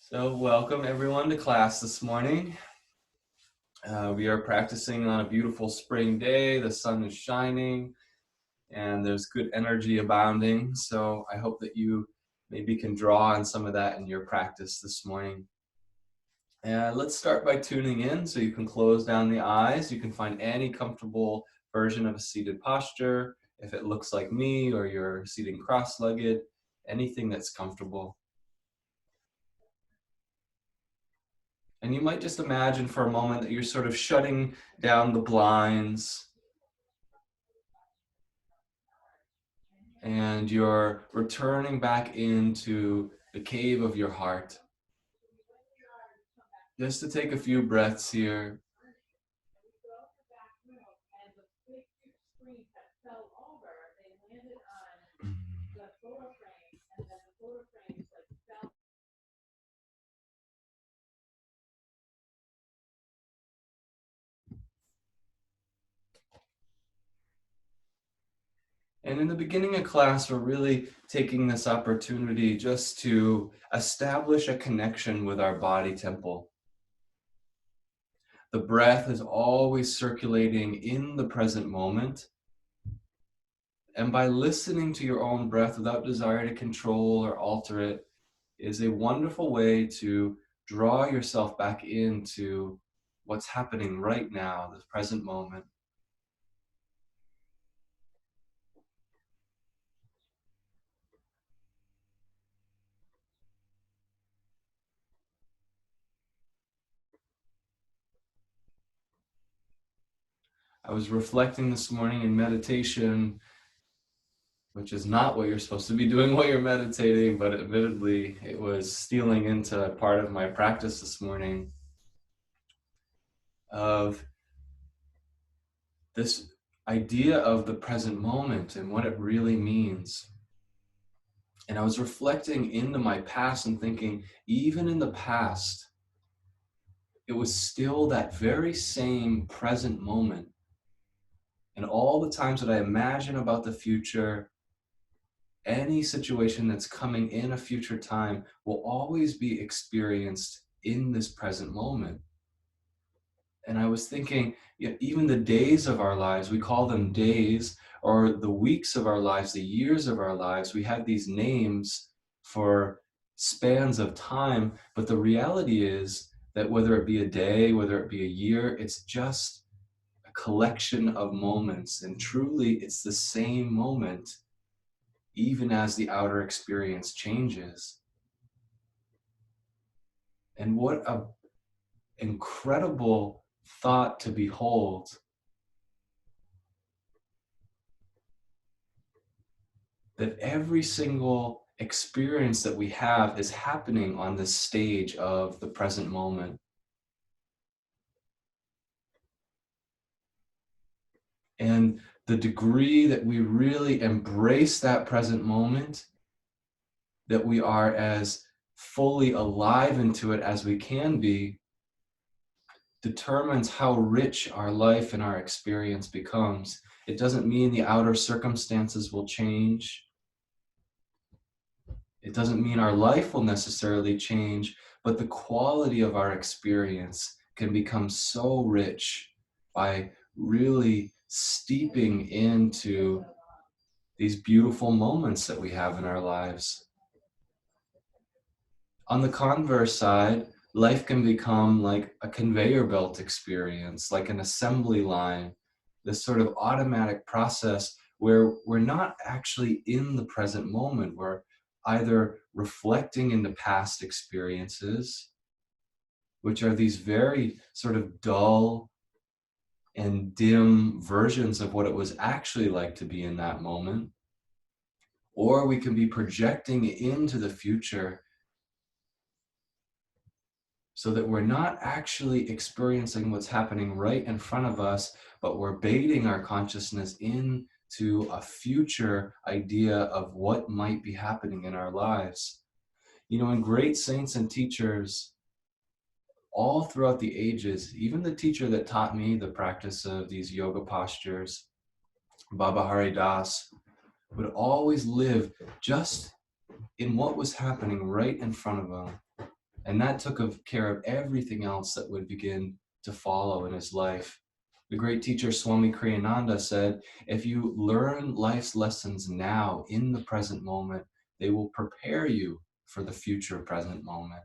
So welcome everyone to class this morning. We are practicing on a beautiful spring day. The sun is shining and there's good energy abounding. So I hope that you maybe can draw on some of that in your practice this morning. Let's start by tuning in so you can close down the eyes. You can find any comfortable version of a seated posture. If it looks like me or you're seating cross-legged, anything that's comfortable. And you might just imagine for a moment that you're sort of shutting down the blinds and you're returning back into the cave of your heart. Just to take a few breaths here. And in the beginning of class, we're really taking this opportunity just to establish a connection with our body temple. The breath is always circulating in the present moment. And by listening to your own breath without desire to control or alter it is a wonderful way to draw yourself back into what's happening right now, this present moment. I was reflecting this morning in meditation, which is not what you're supposed to be doing while you're meditating, but admittedly, it was stealing into part of my practice this morning of this idea of the present moment and what it really means. And I was reflecting into my past and thinking, even in the past, it was still that very same present moment. And all the times that I imagine about the future, any situation that's coming in a future time will always be experienced in this present moment. And I was thinking, even the days of our lives, we call them days, or the weeks of our lives, the years of our lives, we have these names for spans of time, but the reality is that whether it be a day, whether it be a year, it's just a collection of moments, and truly it's the same moment, even as the outer experience changes. And what an incredible thought to behold, that every single experience that we have is happening on this stage of the present moment. And the degree that we really embrace that present moment, that we are as fully alive into it as we can be, determines how rich our life and our experience becomes. It doesn't mean the outer circumstances will change. It doesn't mean our life will necessarily change, but the quality of our experience can become so rich by really steeping into these beautiful moments that we have in our lives. On the converse side, life can become like a conveyor belt experience, like an assembly line, this sort of automatic process where we're not actually in the present moment. We're either reflecting into past experiences, which are these very sort of dull and dim versions of what it was actually like to be in that moment, or we can be projecting into the future so that we're not actually experiencing what's happening right in front of us, but we're baiting our consciousness into a future idea of what might be happening in our lives. You know, and great saints and teachers all throughout the ages, even the teacher that taught me the practice of these yoga postures, Baba Hari Das, would always live just in what was happening right in front of them. And that took care of everything else that would begin to follow in his life. The great teacher Swami Kriyananda said, if you learn life's lessons now in the present moment, they will prepare you for the future present moment.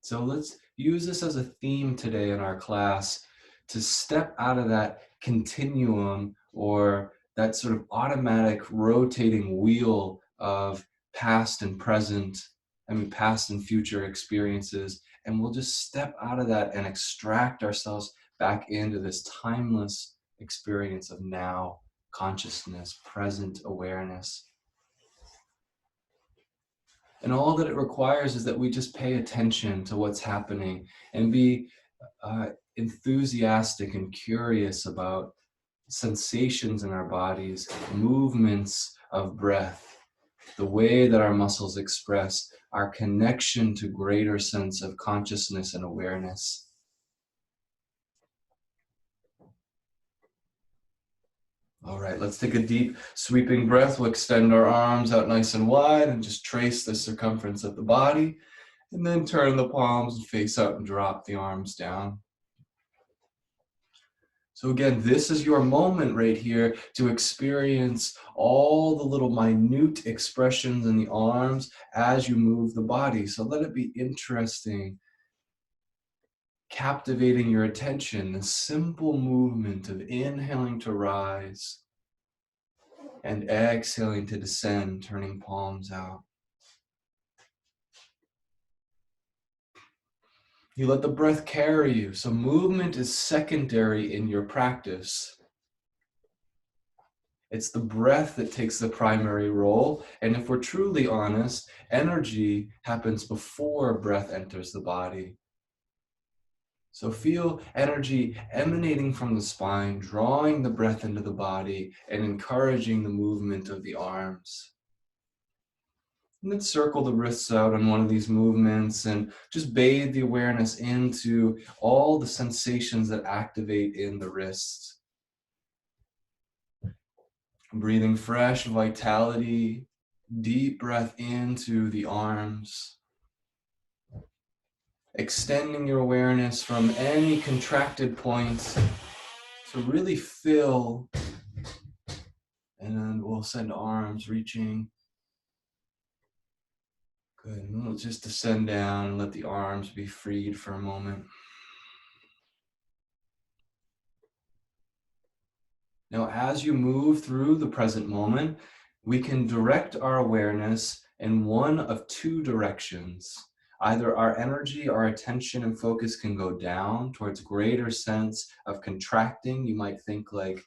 So let's use this as a theme today in our class to step out of that continuum or that sort of automatic rotating wheel of past and past and future experiences. And we'll just step out of that and extract ourselves back into this timeless experience of now consciousness, present awareness. And all that it requires is that we just pay attention to what's happening and be enthusiastic and curious about sensations in our bodies, movements of breath, the way that our muscles express our connection to greater sense of consciousness and awareness. All right, let's take a deep sweeping breath. We'll extend our arms out nice and wide and just trace the circumference of the body, and then turn the palms and face out and drop the arms down. So again, this is your moment right here to experience all the little minute expressions in the arms as you move the body. So let it be interesting, captivating your attention, the simple movement of inhaling to rise and exhaling to descend, turning palms out. You let the breath carry you. So movement is secondary in your practice. It's the breath that takes the primary role. And if we're truly honest, energy happens before breath enters the body. So feel energy emanating from the spine, drawing the breath into the body and encouraging the movement of the arms. And then circle the wrists out on one of these movements and just bathe the awareness into all the sensations that activate in the wrists. Breathing fresh vitality, deep breath into the arms. Extending your awareness from any contracted points to really fill, and then we'll send arms reaching. Good, and we'll just descend down and let the arms be freed for a moment. Now, as you move through the present moment, we can direct our awareness in one of two directions. Either our energy, our attention and focus can go down towards greater sense of contracting. You might think like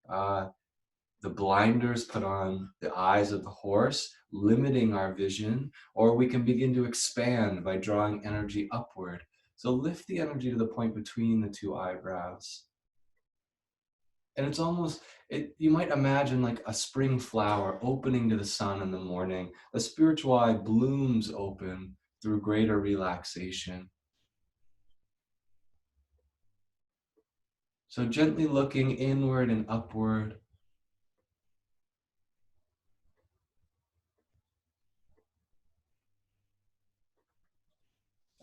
the blinders put on the eyes of the horse, limiting our vision, or we can begin to expand by drawing energy upward. So lift the energy to the point between the two eyebrows. And it's almost, you might imagine like a spring flower opening to the sun in the morning. The spiritual eye blooms open through greater relaxation. So gently looking inward and upward.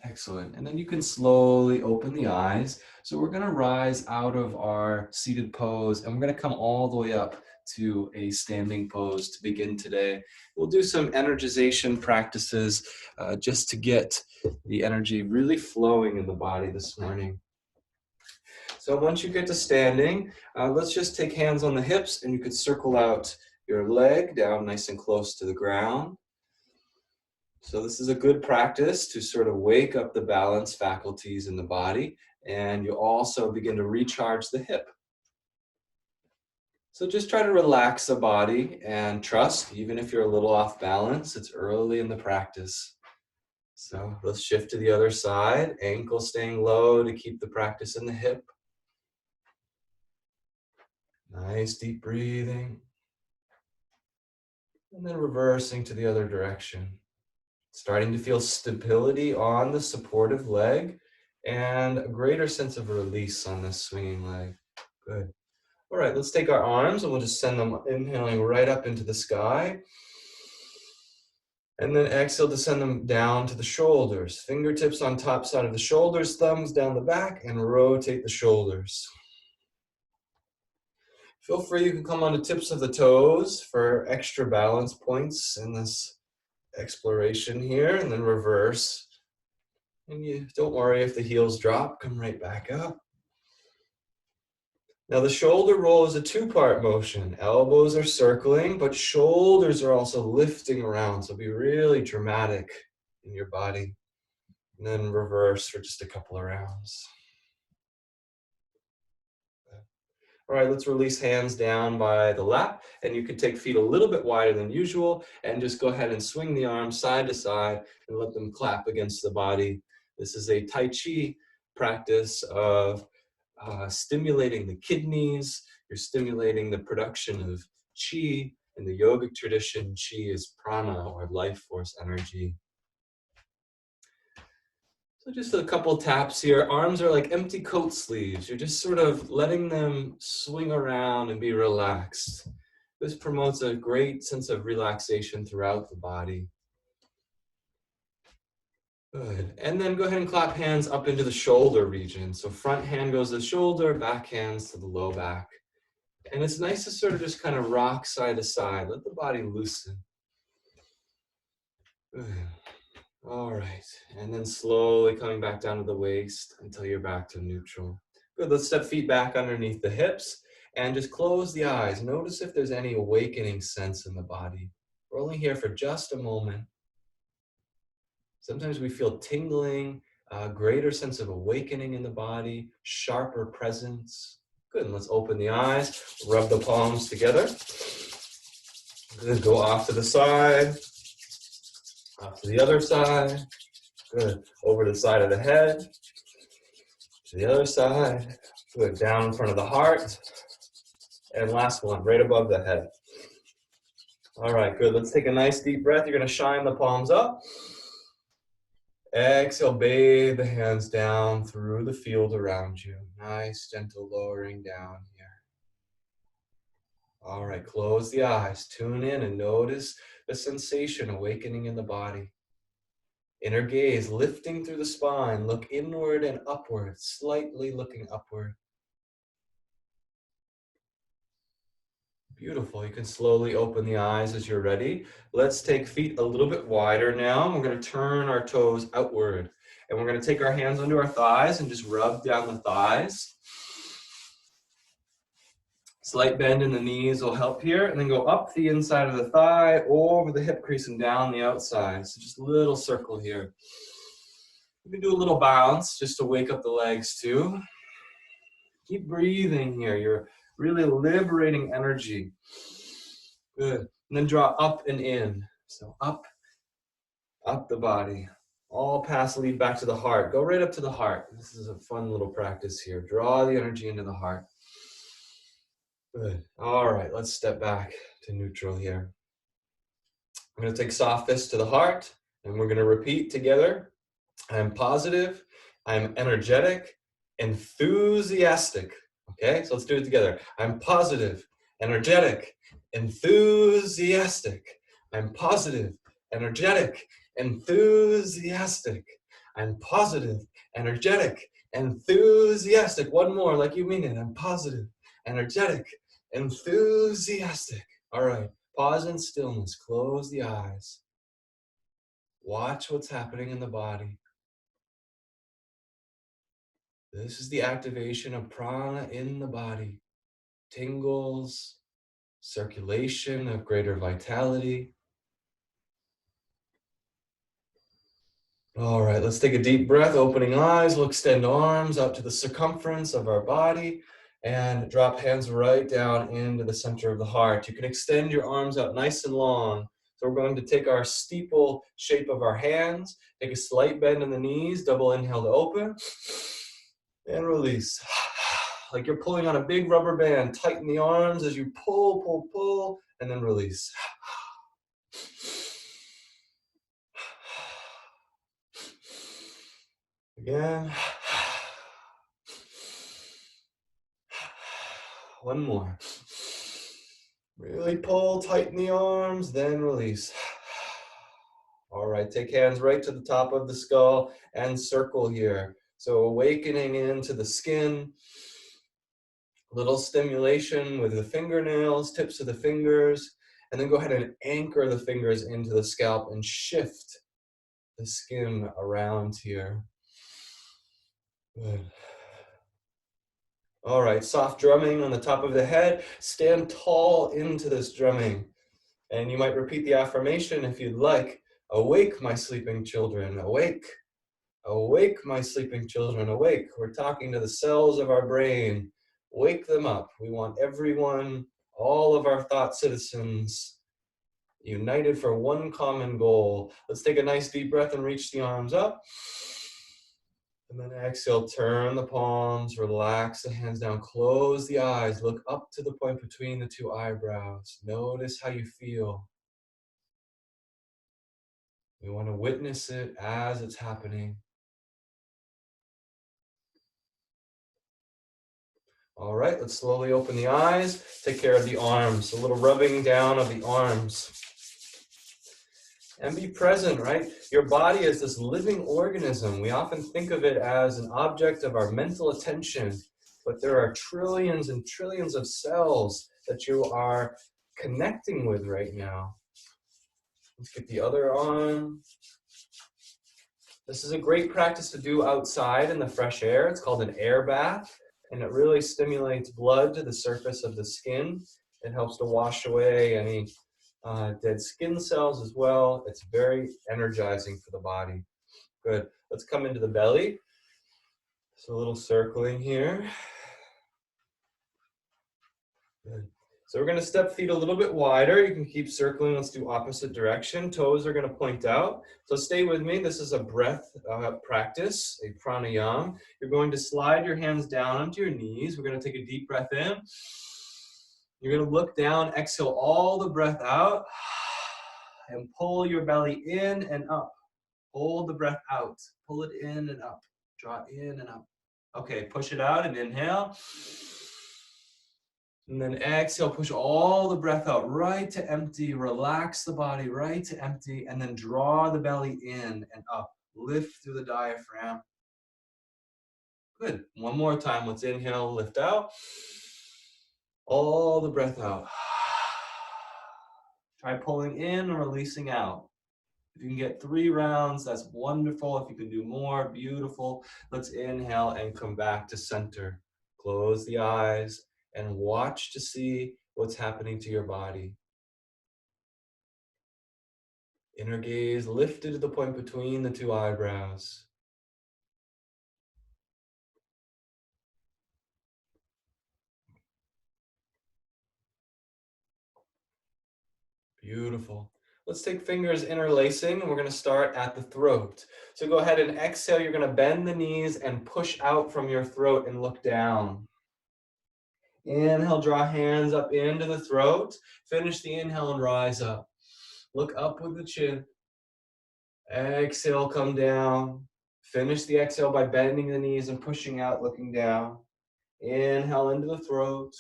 Excellent. And then you can slowly open the eyes. So we're going to rise out of our seated pose and we're going to come all the way up to a standing pose to begin today. We'll do some energization practices just to get the energy really flowing in the body this morning. So once you get to standing, let's just take hands on the hips and you could circle out your leg down nice and close to the ground. So this is a good practice to sort of wake up the balance faculties in the body, and you also begin to recharge the hip. So just try to relax the body and trust, even if you're a little off balance, it's early in the practice. So let's shift to the other side, ankle staying low to keep the practice in the hip. Nice deep breathing. And then reversing to the other direction. Starting to feel stability on the supportive leg and a greater sense of release on this swinging leg. Good. All right, let's take our arms and we'll just send them inhaling right up into the sky. And then exhale to send them down to the shoulders. Fingertips on top side of the shoulders, thumbs down the back, and rotate the shoulders. Feel free, you can come on the tips of the toes for extra balance points in this exploration here, and then reverse. And you don't worry if the heels drop, come right back up. Now the shoulder roll is a two-part motion. Elbows are circling, but shoulders are also lifting around. So be really dramatic in your body. And then reverse for just a couple of rounds. All right, let's release hands down by the lap. And you can take feet a little bit wider than usual and just go ahead and swing the arms side to side and let them clap against the body. This is a Tai Chi practice of stimulating the kidneys. You're stimulating the production of chi. In the yogic tradition, chi is prana, or life force energy. So just a couple taps here. Arms are like empty coat sleeves. You're just sort of letting them swing around and be relaxed. This promotes a great sense of relaxation throughout the body. Good. And then go ahead and clap hands up into the shoulder region. So front hand goes to the shoulder, back hands to the low back. And it's nice to sort of just kind of rock side to side. Let the body loosen. Good. All right. And then slowly coming back down to the waist until you're back to neutral. Good. Let's step feet back underneath the hips and just close the eyes. Notice if there's any awakening sense in the body. We're only here for just a moment. Sometimes we feel tingling, a greater sense of awakening in the body, sharper presence. Good, and let's open the eyes, rub the palms together. Good, go off to the side, off to the other side. Good, over the side of the head, to the other side. Good, down in front of the heart. And last one, right above the head. All right, good, let's take a nice deep breath. You're gonna shine the palms up. Exhale, bathe the hands down through the field around you. Nice, gentle lowering down here. All right, close the eyes, tune in and notice the sensation awakening in the body. Inner gaze lifting through the spine, look inward and upward, slightly looking upward. Beautiful, you can slowly open the eyes as you're ready. Let's take feet a little bit wider now. We're gonna turn our toes outward. And we're gonna take our hands under our thighs and just rub down the thighs. Slight bend in the knees will help here, and then go up the inside of the thigh, over the hip crease and down the outside. So just a little circle here. You can do a little bounce just to wake up the legs too. Keep breathing here. You're really liberating energy. Good. And then draw up and in. So up the body. All paths lead back to the heart. Go right up to the heart. This is a fun little practice here. Draw the energy into the heart. Good. All right, let's step back to neutral here. I'm going to take soft fist to the heart, and we're going to repeat together. I'm positive, I'm energetic, enthusiastic. Okay, so let's do it together. I'm positive, energetic, enthusiastic. I'm positive, energetic, enthusiastic. I'm positive, energetic, enthusiastic. One more, like you mean it. I'm positive, energetic, enthusiastic. All right, pause in stillness, close the eyes. Watch what's happening in the body. This is the activation of prana in the body. Tingles, circulation of greater vitality. All right, let's take a deep breath, opening eyes. We'll extend arms out to the circumference of our body and drop hands right down into the center of the heart. You can extend your arms out nice and long. So we're going to take our steeple shape of our hands, take a slight bend in the knees, double inhale to open, and release. Like you're pulling on a big rubber band. Tighten the arms as you pull, pull, pull, and then release. Again. One more. Really pull, tighten the arms, then release. All right, take hands right to the top of the skull and circle here. So awakening into the skin, little stimulation with the fingernails, tips of the fingers, and then go ahead and anchor the fingers into the scalp and shift the skin around here. Good. All right, soft drumming on the top of the head. Stand tall into this drumming. And you might repeat the affirmation if you'd like. Awake, my sleeping children, awake. Awake, my sleeping children, awake. We're talking to the cells of our brain. Wake them up. We want everyone, all of our thought citizens, united for one common goal. Let's take a nice deep breath and reach the arms up. And then exhale, turn the palms, relax the hands down, close the eyes, look up to the point between the two eyebrows. Notice how you feel. We want to witness it as it's happening. All right, let's slowly open the eyes, take care of the arms, a little rubbing down of the arms. And be present, right? Your body is this living organism. We often think of it as an object of our mental attention, but there are trillions and trillions of cells that you are connecting with right now. Let's get the other arm. This is a great practice to do outside in the fresh air. It's called an air bath, and it really stimulates blood to the surface of the skin. It helps to wash away any dead skin cells as well. It's very energizing for the body. Good. Let's come into the belly. So a little circling here. Good. So we're going to step feet a little bit wider. You can keep circling. Let's do opposite direction. Toes are going to point out. So stay with me. This is a breath practice, a pranayama. You're going to slide your hands down onto your knees. We're going to take a deep breath in. You're going to look down, exhale all the breath out, and pull your belly in and up. Hold the breath out. Pull it in and up. Draw in and up. Okay, push it out and inhale. And then exhale, push all the breath out right to empty. Relax the body right to empty. And then draw the belly in and up. Lift through the diaphragm. Good. One more time. Let's inhale, lift out. All the breath out. Try pulling in and releasing out. If you can get 3 rounds, that's wonderful. If you can do more, beautiful. Let's inhale and come back to center. Close the eyes and watch to see what's happening to your body. Inner gaze lifted to the point between the 2 eyebrows. Beautiful. Let's take fingers interlacing, and we're going to start at the throat. So go ahead and exhale. You're going to bend the knees and push out from your throat and look down. Inhale, draw hands up into the throat. Finish the inhale and rise up. Look up with the chin. Exhale, come down. Finish the exhale by bending the knees and pushing out, looking down. Inhale into the throat.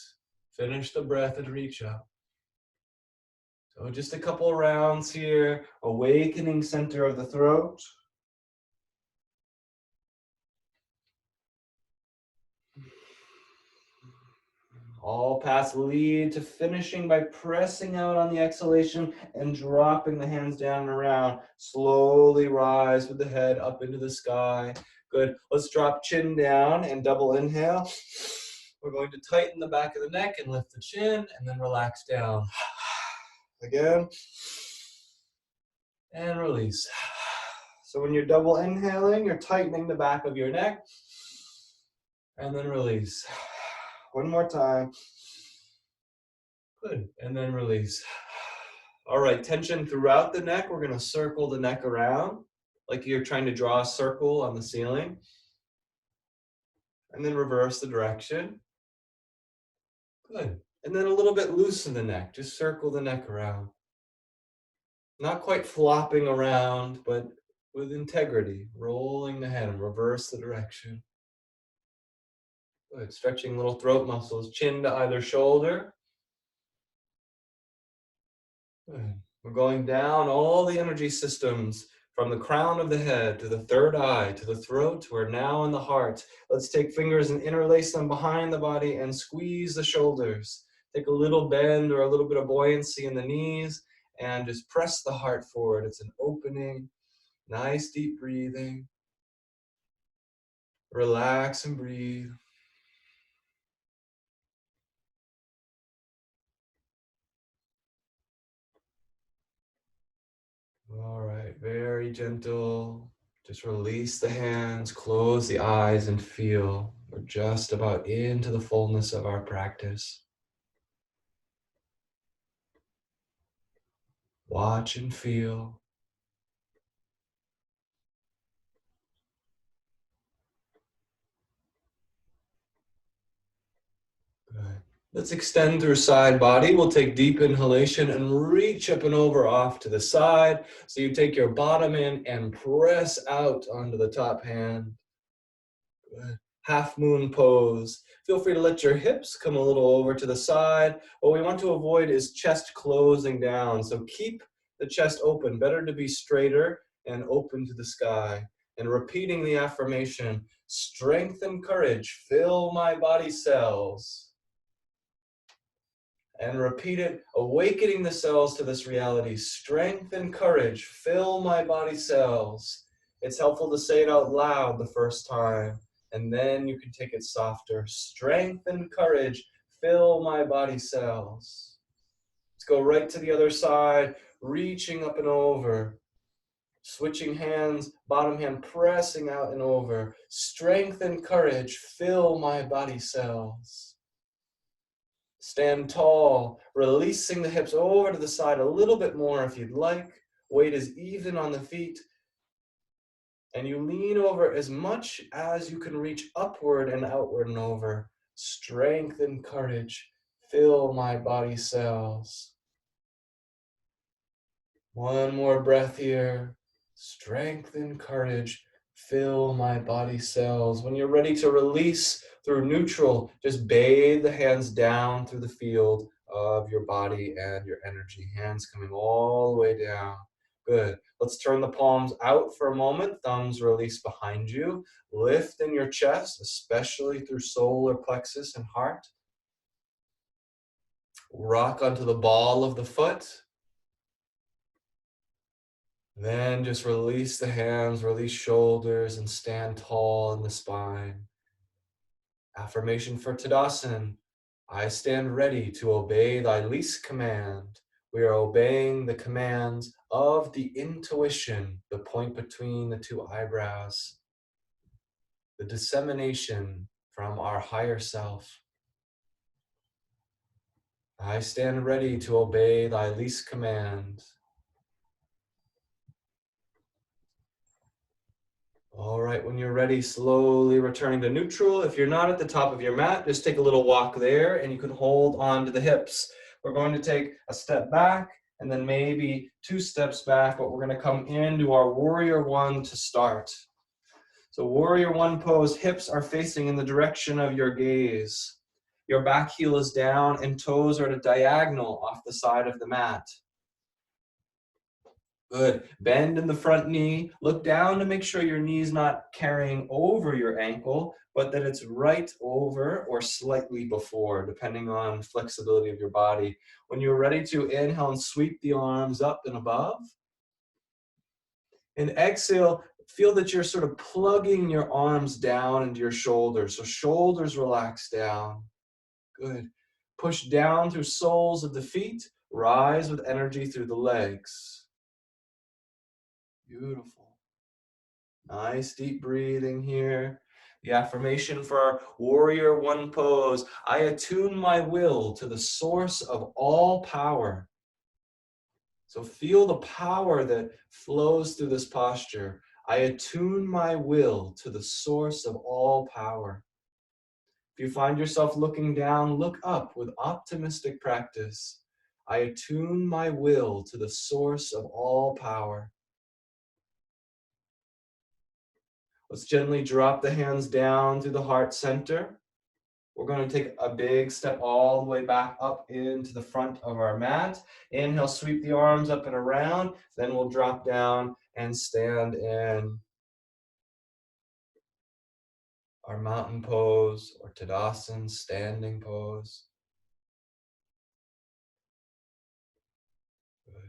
Finish the breath and reach up. So just a couple rounds here. Awakening center of the throat. All paths lead to finishing by pressing out on the exhalation and dropping the hands down and around. Slowly rise with the head up into the sky. Good. Let's drop chin down and double inhale. We're going to tighten the back of the neck and lift the chin and then relax down. Again. And release. So when you're double inhaling, you're tightening the back of your neck. And then release. One more time. Good. And then release. All right, tension throughout the neck. We're going to circle the neck around like you're trying to draw a circle on the ceiling. And then reverse the direction. Good. And then a little bit loosen the neck. Just circle the neck around. Not quite flopping around, but with integrity. Rolling the head and reverse the direction. Good. Stretching little throat muscles. Chin to either shoulder. Good. We're going down all the energy systems from the crown of the head to the third eye to the throat. We're now in the heart. Let's take fingers and interlace them behind the body and squeeze the shoulders. Take a little bend or a little bit of buoyancy in the knees and just press the heart forward. It's an opening, nice deep breathing. Relax and breathe. All right, very gentle. Just release the hands, close the eyes, and feel. We're just about into the fullness of our practice. Watch and feel. Good. Let's extend through side body. We'll take deep inhalation and reach up and over off to the side. So you take your bottom in and press out onto the top hand. Good. Half moon pose. Feel free to let your hips come a little over to the side. What we want to avoid is chest closing down. So keep the chest open. Better to be straighter and open to the sky. And repeating the affirmation, strength and courage fill my body cells. And repeat it, awakening the cells to this reality. Strength and courage fill my body cells. It's helpful to say it out loud the first time, and then you can take it softer. Strength and courage fill my body cells. Let's go right to the other side, reaching up and over. Switching hands, bottom hand pressing out and over. Strength and courage fill my body cells. Stand tall, releasing the hips over to the side a little bit more if you'd like. Weight is even on the feet. And you lean over as much as you can reach upward and outward and over. Strength and courage fill my body cells. One more breath here. Strength and courage fill my body cells. When you're ready to release through neutral, just bathe the hands down through the field of your body and your energy. Hands coming all the way down. Good. Let's turn the palms out for a moment. Thumbs release behind you. Lift in your chest, especially through solar plexus and heart. Rock onto the ball of the foot. Then just release the hands, release shoulders, and stand tall in the spine. Affirmation for Tadasana. I stand ready to obey thy least command. We are obeying the commands of the intuition, the point between the two eyebrows, the dissemination from our higher self. I stand ready to obey thy least command. All right, when you're ready, slowly returning to neutral. If you're not at the top of your mat, just take a little walk there and you can hold on to the hips. We're going to take a step back and then maybe 2 steps back, but we're going to come into our warrior one to start. So warrior one pose, hips are facing in the direction of your gaze. Your back heel is down and toes are at a diagonal off the side of the mat. Good. Bend in the front knee. Look down to make sure your knee's not carrying over your ankle, but that it's right over or slightly before, depending on flexibility of your body. When you're ready to inhale and sweep the arms up and above. And exhale, feel that you're sort of plugging your arms down into your shoulders. So shoulders relax down. Good. Push down through soles of the feet. Rise with energy through the legs. Beautiful. Nice deep breathing here. The affirmation for our warrior one pose. I attune my will to the source of all power. So feel the power that flows through this posture. I attune my will to the source of all power. If you find yourself looking down, look up with optimistic practice. I attune my will to the source of all power. Let's gently drop the hands down through the heart center. We're going to take a big step all the way back up into the front of our mat. Inhale, sweep the arms up and around. Then we'll drop down and stand in our mountain pose or Tadasana, standing pose.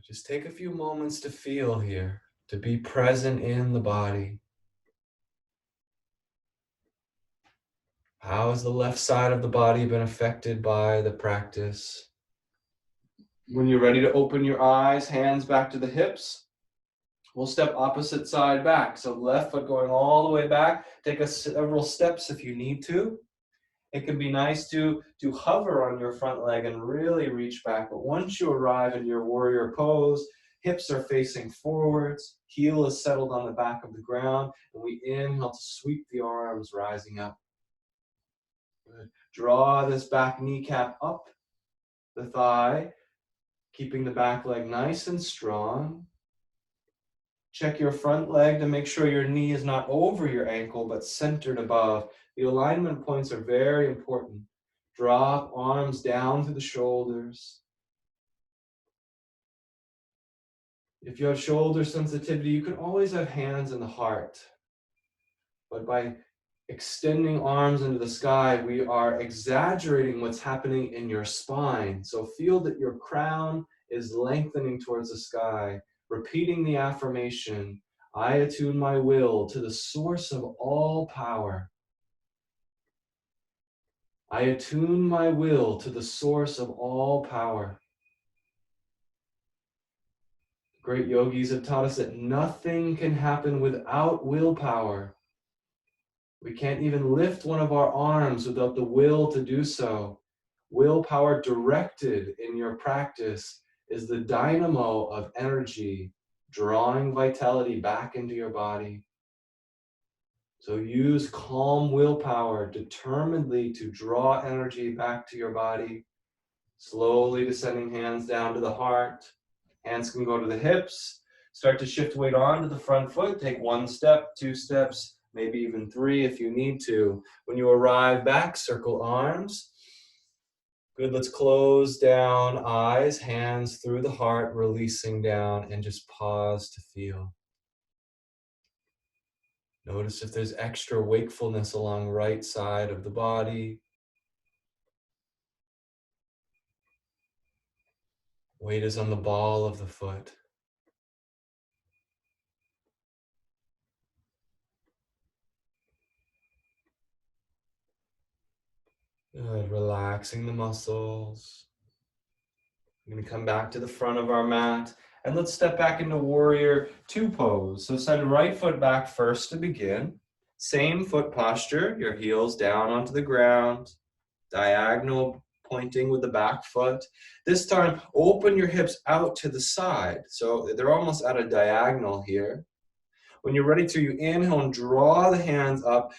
Just take a few moments to feel here, to be present in the body. How has the left side of the body been affected by the practice? When you're ready to open your eyes, hands back to the hips, we'll step opposite side back. So left foot going all the way back. Take several steps if you need to. It can be nice to hover on your front leg and really reach back. But once you arrive in your warrior pose, hips are facing forwards, heel is settled on the back of the ground, and we inhale to sweep the arms rising up. Good. Draw this back kneecap up the thigh, keeping the back leg nice and strong. Check your front leg to make sure your knee is not over your ankle, but centered above. The alignment points are very important. Drop arms down to the shoulders. If you have shoulder sensitivity, you can always have hands in the heart. But by extending arms into the sky, we are exaggerating what's happening in your spine. So feel that your crown is lengthening towards the sky, repeating the affirmation, I attune my will to the source of all power. I attune my will to the source of all power. Great yogis have taught us that nothing can happen without willpower. We can't even lift one of our arms without the will to do so. Willpower directed in your practice is the dynamo of energy, drawing vitality back into your body. So use calm willpower determinedly to draw energy back to your body. Slowly descending hands down to the heart. Hands can go to the hips. Start to shift weight onto the front foot. Take 1 step, 2 steps, maybe even 3 if you need to. When you arrive back, circle arms. Good, let's close down eyes, hands through the heart, releasing down, and just pause to feel. Notice if there's extra wakefulness along right side of the body. Weight is on the ball of the foot. Good, relaxing the muscles. We're going to come back to the front of our mat and let's step back into warrior 2 pose. So send right foot back first to begin. Same foot posture, your heels down onto the ground, diagonal pointing with the back foot. This time, open your hips out to the side. So they're almost at a diagonal here. When you're ready to, you inhale and draw the hands up,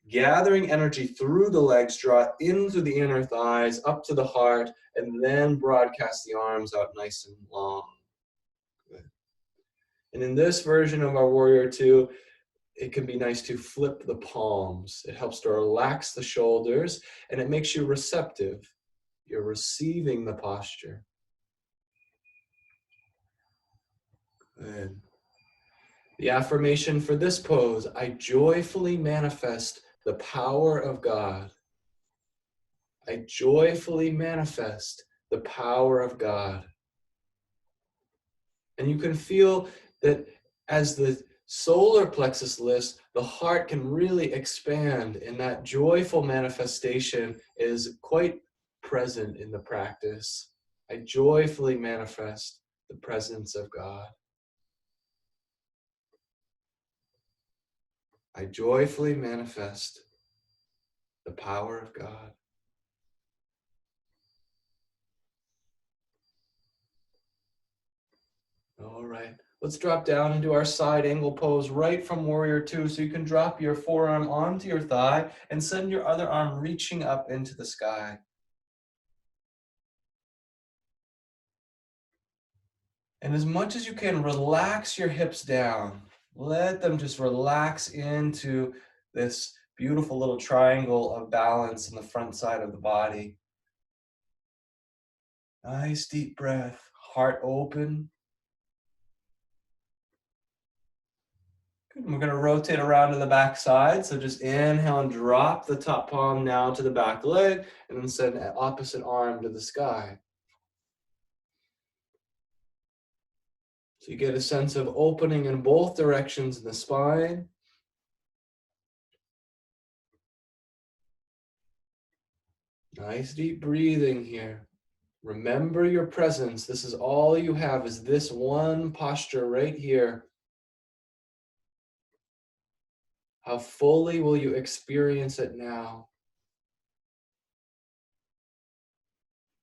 gathering energy through the legs, draw into the inner thighs, up to the heart, and then broadcast the arms out nice and long. Good. And in this version of our warrior 2, it can be nice to flip the palms. It helps to relax the shoulders, and it makes you receptive. You're receiving the posture. Good. The affirmation for this pose, I joyfully manifest the power of God. I joyfully manifest the power of God. And you can feel that as the solar plexus lifts, the heart can really expand, and that joyful manifestation is quite present in the practice. I joyfully manifest the presence of God. I joyfully manifest the power of God. All right, let's drop down into our side angle pose right from warrior 2. So you can drop your forearm onto your thigh and send your other arm reaching up into the sky. And as much as you can, relax your hips down. Let them just relax into this Beautiful little triangle of balance in the front side of the body. Nice deep breath, heart open. Good. We're going to rotate around to the back side. So just inhale and drop the top palm now to the back leg, and then send an opposite arm to the sky. So you get a sense of opening in both directions in the spine. Nice deep breathing here. Remember your presence. This is all you have, is this one posture right here. How fully will you experience it now?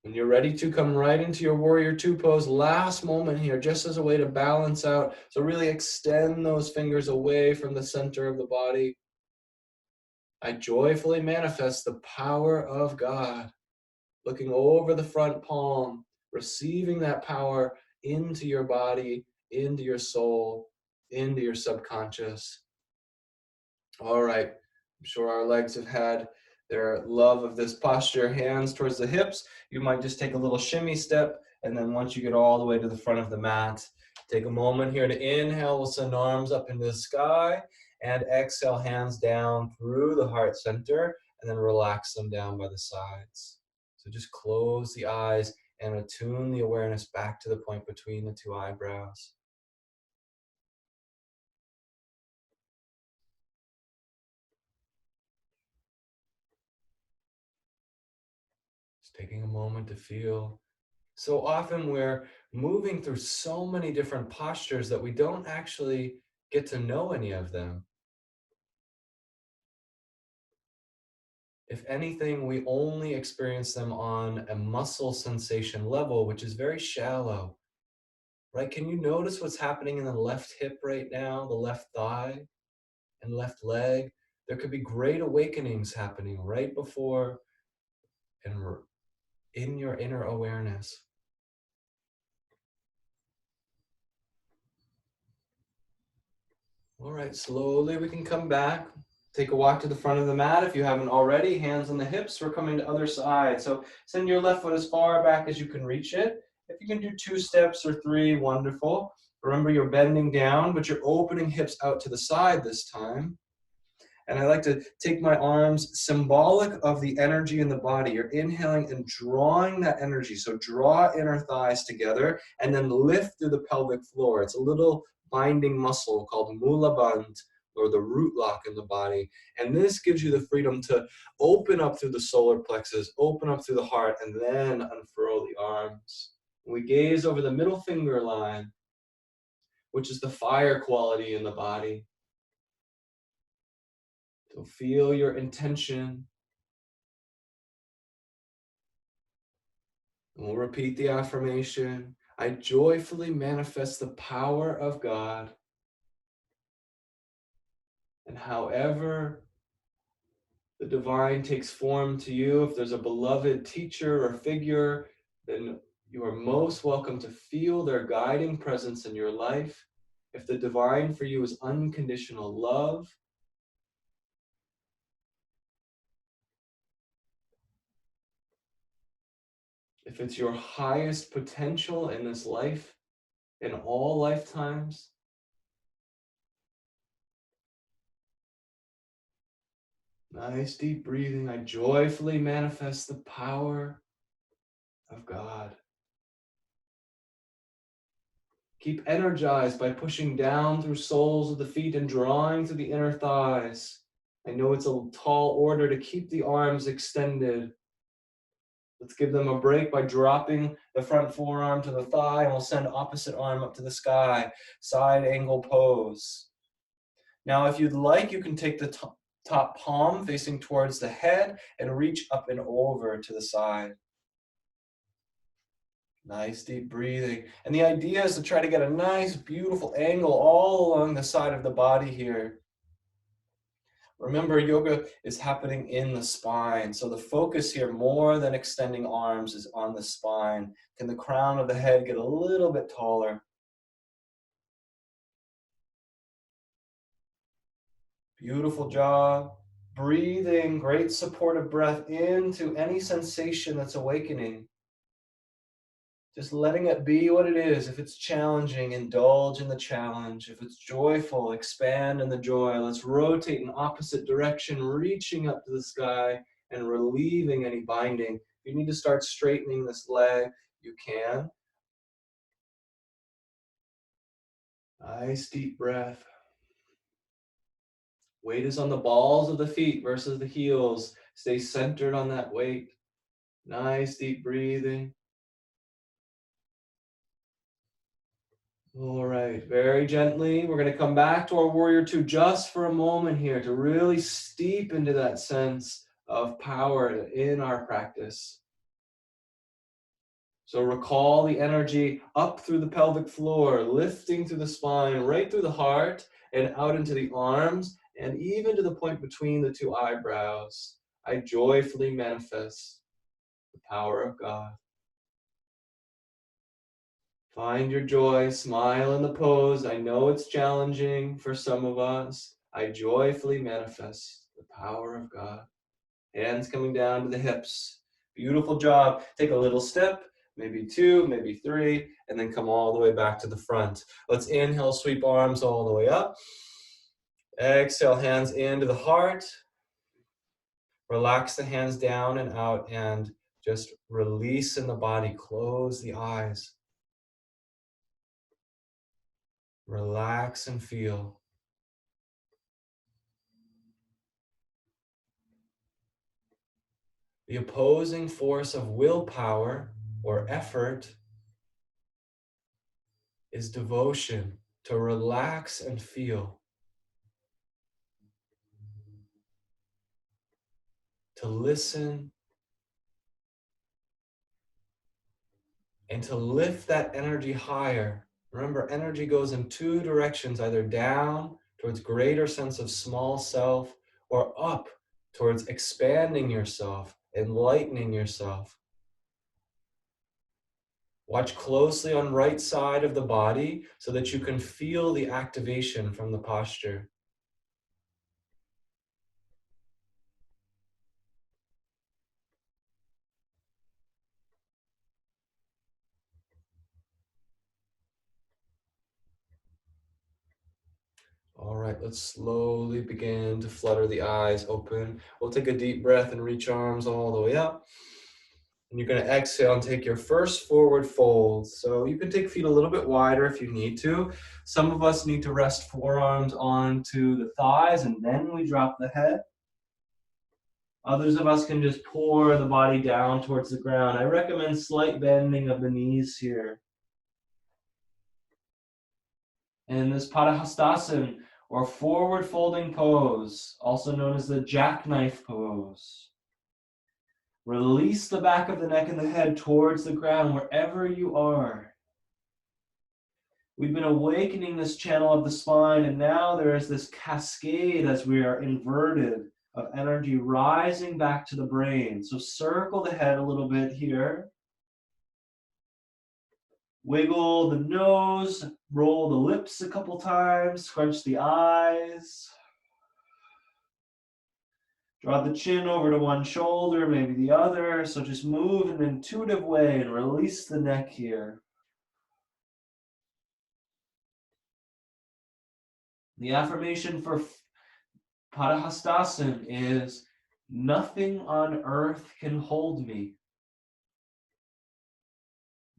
When you're ready to, come right into your warrior two pose. Last moment here, just as a way to balance out. So really extend those fingers away from the center of the body. I joyfully manifest the power of God. Looking over the front palm, receiving that power into your body, into your soul, into your subconscious. All right, I'm sure our legs have had their love of this posture. Hands towards the hips. You might just take a little shimmy step, and then once you get all the way to the front of the mat, take a moment here to inhale. We'll send arms up into the sky, and exhale, hands down through the heart center, and then relax them down by the sides. So just close the eyes and attune the awareness back to the point between the two eyebrows. Just taking a moment to feel. So often we're moving through so many different postures that we don't actually get to know any of them. If anything, we only experience them on a muscle sensation level, which is very shallow, right? Can you notice what's happening in the left hip right now, the left thigh and left leg? There could be great awakenings happening right before and in your inner awareness. All right, slowly we can come back. Take a walk to the front of the mat if you haven't already. Hands on the hips. We're coming to other side. So send your left foot as far back as you can reach it. If you can do 2 steps or 3, wonderful. Remember, you're bending down, but you're opening hips out to the side this time. And I like to take my arms, symbolic of the energy in the body. You're inhaling and drawing that energy. So draw inner thighs together and then lift through the pelvic floor. It's a little binding muscle called mula bandh, or the root lock in the body. And this gives you the freedom to open up through the solar plexus, open up through the heart, and then unfurl the arms. We gaze over the middle finger line, which is the fire quality in the body. So feel your intention. And we'll repeat the affirmation. I joyfully manifest the power of God. And however the divine takes form to you, if there's a beloved teacher or figure, then you are most welcome to feel their guiding presence in your life. If the divine for you is unconditional love, if it's your highest potential in this life, in all lifetimes, nice deep breathing. I joyfully manifest the power of God. Keep energized by pushing down through soles of the feet and drawing through the inner thighs. I know it's a tall order to keep the arms extended. Let's give them a break by dropping the front forearm to the thigh, and we'll send opposite arm up to the sky. Side angle pose. Now, if you'd like, you can take the top palm facing towards the head and reach up and over to the side. Nice deep breathing. And the idea is to try to get a nice, beautiful angle all along the side of the body here. Remember, yoga is happening in the spine. So the focus here, more than extending arms, is on the spine. Can the crown of the head get a little bit taller? Beautiful jaw. Breathing great supportive breath into any sensation that's awakening. Just letting it be what it is. If it's challenging, indulge in the challenge. If it's joyful, expand in the joy. Let's rotate in opposite direction, reaching up to the sky and relieving any binding. If you need to start straightening this leg, you can. Nice deep breath. Weight is on the balls of the feet versus the heels. Stay centered on that weight. Nice deep breathing. All right, very gently, we're going to come back to our warrior two just for a moment here to really steep into that sense of power in our practice. So recall the energy up through the pelvic floor, lifting through the spine, right through the heart, and out into the arms, and even to the point between the two eyebrows. I joyfully manifest the power of God. Find your joy, smile in the pose. I know it's challenging for some of us. I joyfully manifest the power of God. Hands coming down to the hips. Beautiful job. Take a little step, maybe two, maybe three, and then come all the way back to the front. Let's inhale, sweep arms all the way up. Exhale, hands into the heart. Relax the hands down and out and just release in the body. Close the eyes. Relax and feel. The opposing force of willpower or effort is devotion, to relax and feel, to listen, and to lift that energy higher. Remember, energy goes in two directions, either down towards greater sense of small self, or up towards expanding yourself, enlightening yourself. Watch closely on right side of the body so that you can feel the activation from the posture. All right, let's slowly begin to flutter the eyes open. We'll take a deep breath and reach arms all the way up. And you're going to exhale and take your first forward fold. So you can take feet a little bit wider if you need to. Some of us need to rest forearms onto the thighs and then we drop the head. Others of us can just pour the body down towards the ground. I recommend slight bending of the knees here. In this Paramhansa or forward folding pose, also known as the jackknife pose. Release the back of the neck and the head towards the ground wherever you are. We've been awakening this channel of the spine, and now there is this cascade as we are inverted of energy rising back to the brain. So circle the head a little bit here. Wiggle the nose, roll the lips a couple times, scrunch the eyes. Draw the chin over to one shoulder, maybe the other. So just move in an intuitive way and release the neck here. The affirmation for Paramhansa is, nothing on earth can hold me.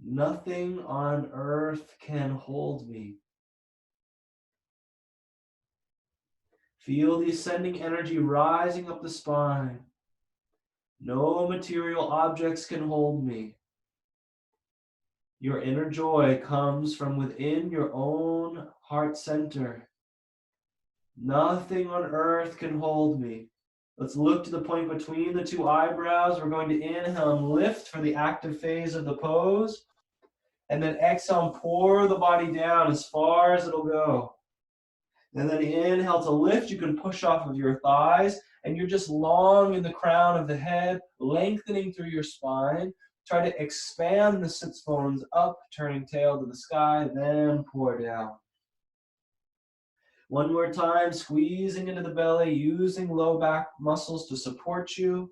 Nothing on earth can hold me. Feel the ascending energy rising up the spine. No material objects can hold me. Your inner joy comes from within your own heart center. Nothing on earth can hold me. Let's look to the point between the two eyebrows. We're going to inhale and lift for the active phase of the pose. And then exhale and pour the body down as far as it'll go. And then inhale to lift. You can push off of your thighs. And you're just long in the crown of the head, lengthening through your spine. Try to expand the sits bones up, turning tail to the sky, then pour down. One more time, squeezing into the belly, using low back muscles to support you.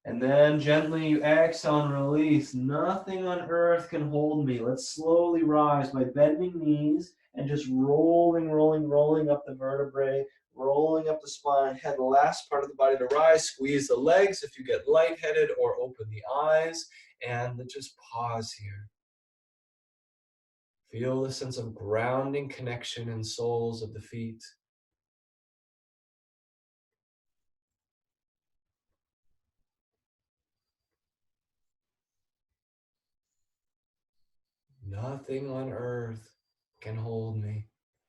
And then gently you exhale and release. Nothing on earth can hold me. Let's slowly rise by bending knees and just rolling up the vertebrae, rolling up the spine, head the last part of the body to rise. Squeeze the legs if you get lightheaded, or open the eyes, and just pause here. Feel the sense of grounding connection in soles of the feet. Nothing on earth can hold me.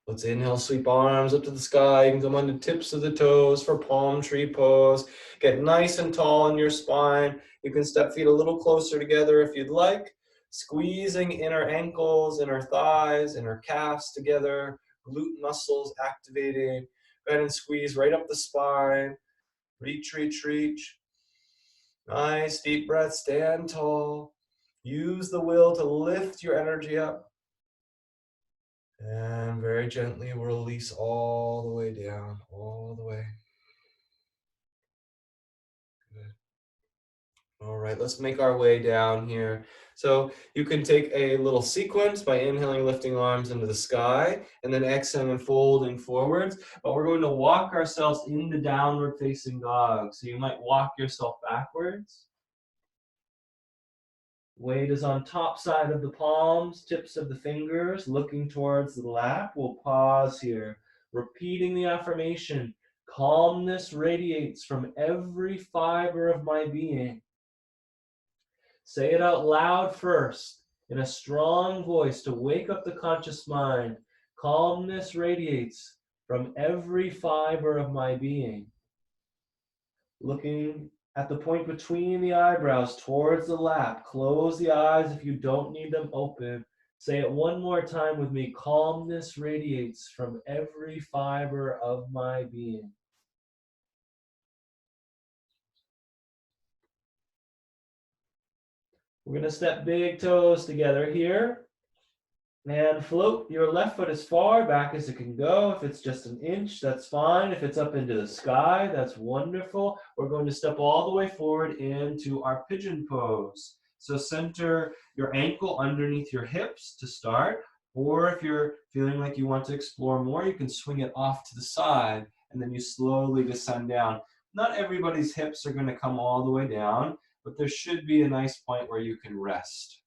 Let's inhale, sweep arms up to the sky. You can come on the tips of the toes for palm tree pose. Get nice and tall in your spine. You can step feet a little closer together if you'd like. Squeezing inner ankles, inner thighs, inner calves together. Glute muscles activating. Go ahead and squeeze right up the spine. Reach, reach, reach. Nice deep breath, stand tall. Use the will to lift your energy up. And very gently release all the way down, all the way. Good. All right, let's make our way down here. So you can take a little sequence by inhaling, lifting arms into the sky, and then exhaling and folding forwards. But we're going to walk ourselves into downward facing dog. So you might walk yourself backwards. Weight is on top side of the palms, tips of the fingers, looking towards the lap. We'll pause here, repeating the affirmation. Calmness radiates from every fiber of my being. Say it out loud first, in a strong voice to wake up the conscious mind. Calmness radiates from every fiber of my being. Looking at the point between the eyebrows towards the lap. Close the eyes if you don't need them open. Say it one more time with me. Calmness radiates from every fiber of my being. We're going to step big toes together here. And float your left foot as far back as it can go. If it's just an inch, that's fine. If it's up into the sky, that's wonderful. We're going to step all the way forward into our pigeon pose. So center your ankle underneath your hips to start. Or if you're feeling like you want to explore more, you can swing it off to the side and then you slowly descend down. Not everybody's hips are going to come all the way down, but there should be a nice point where you can rest.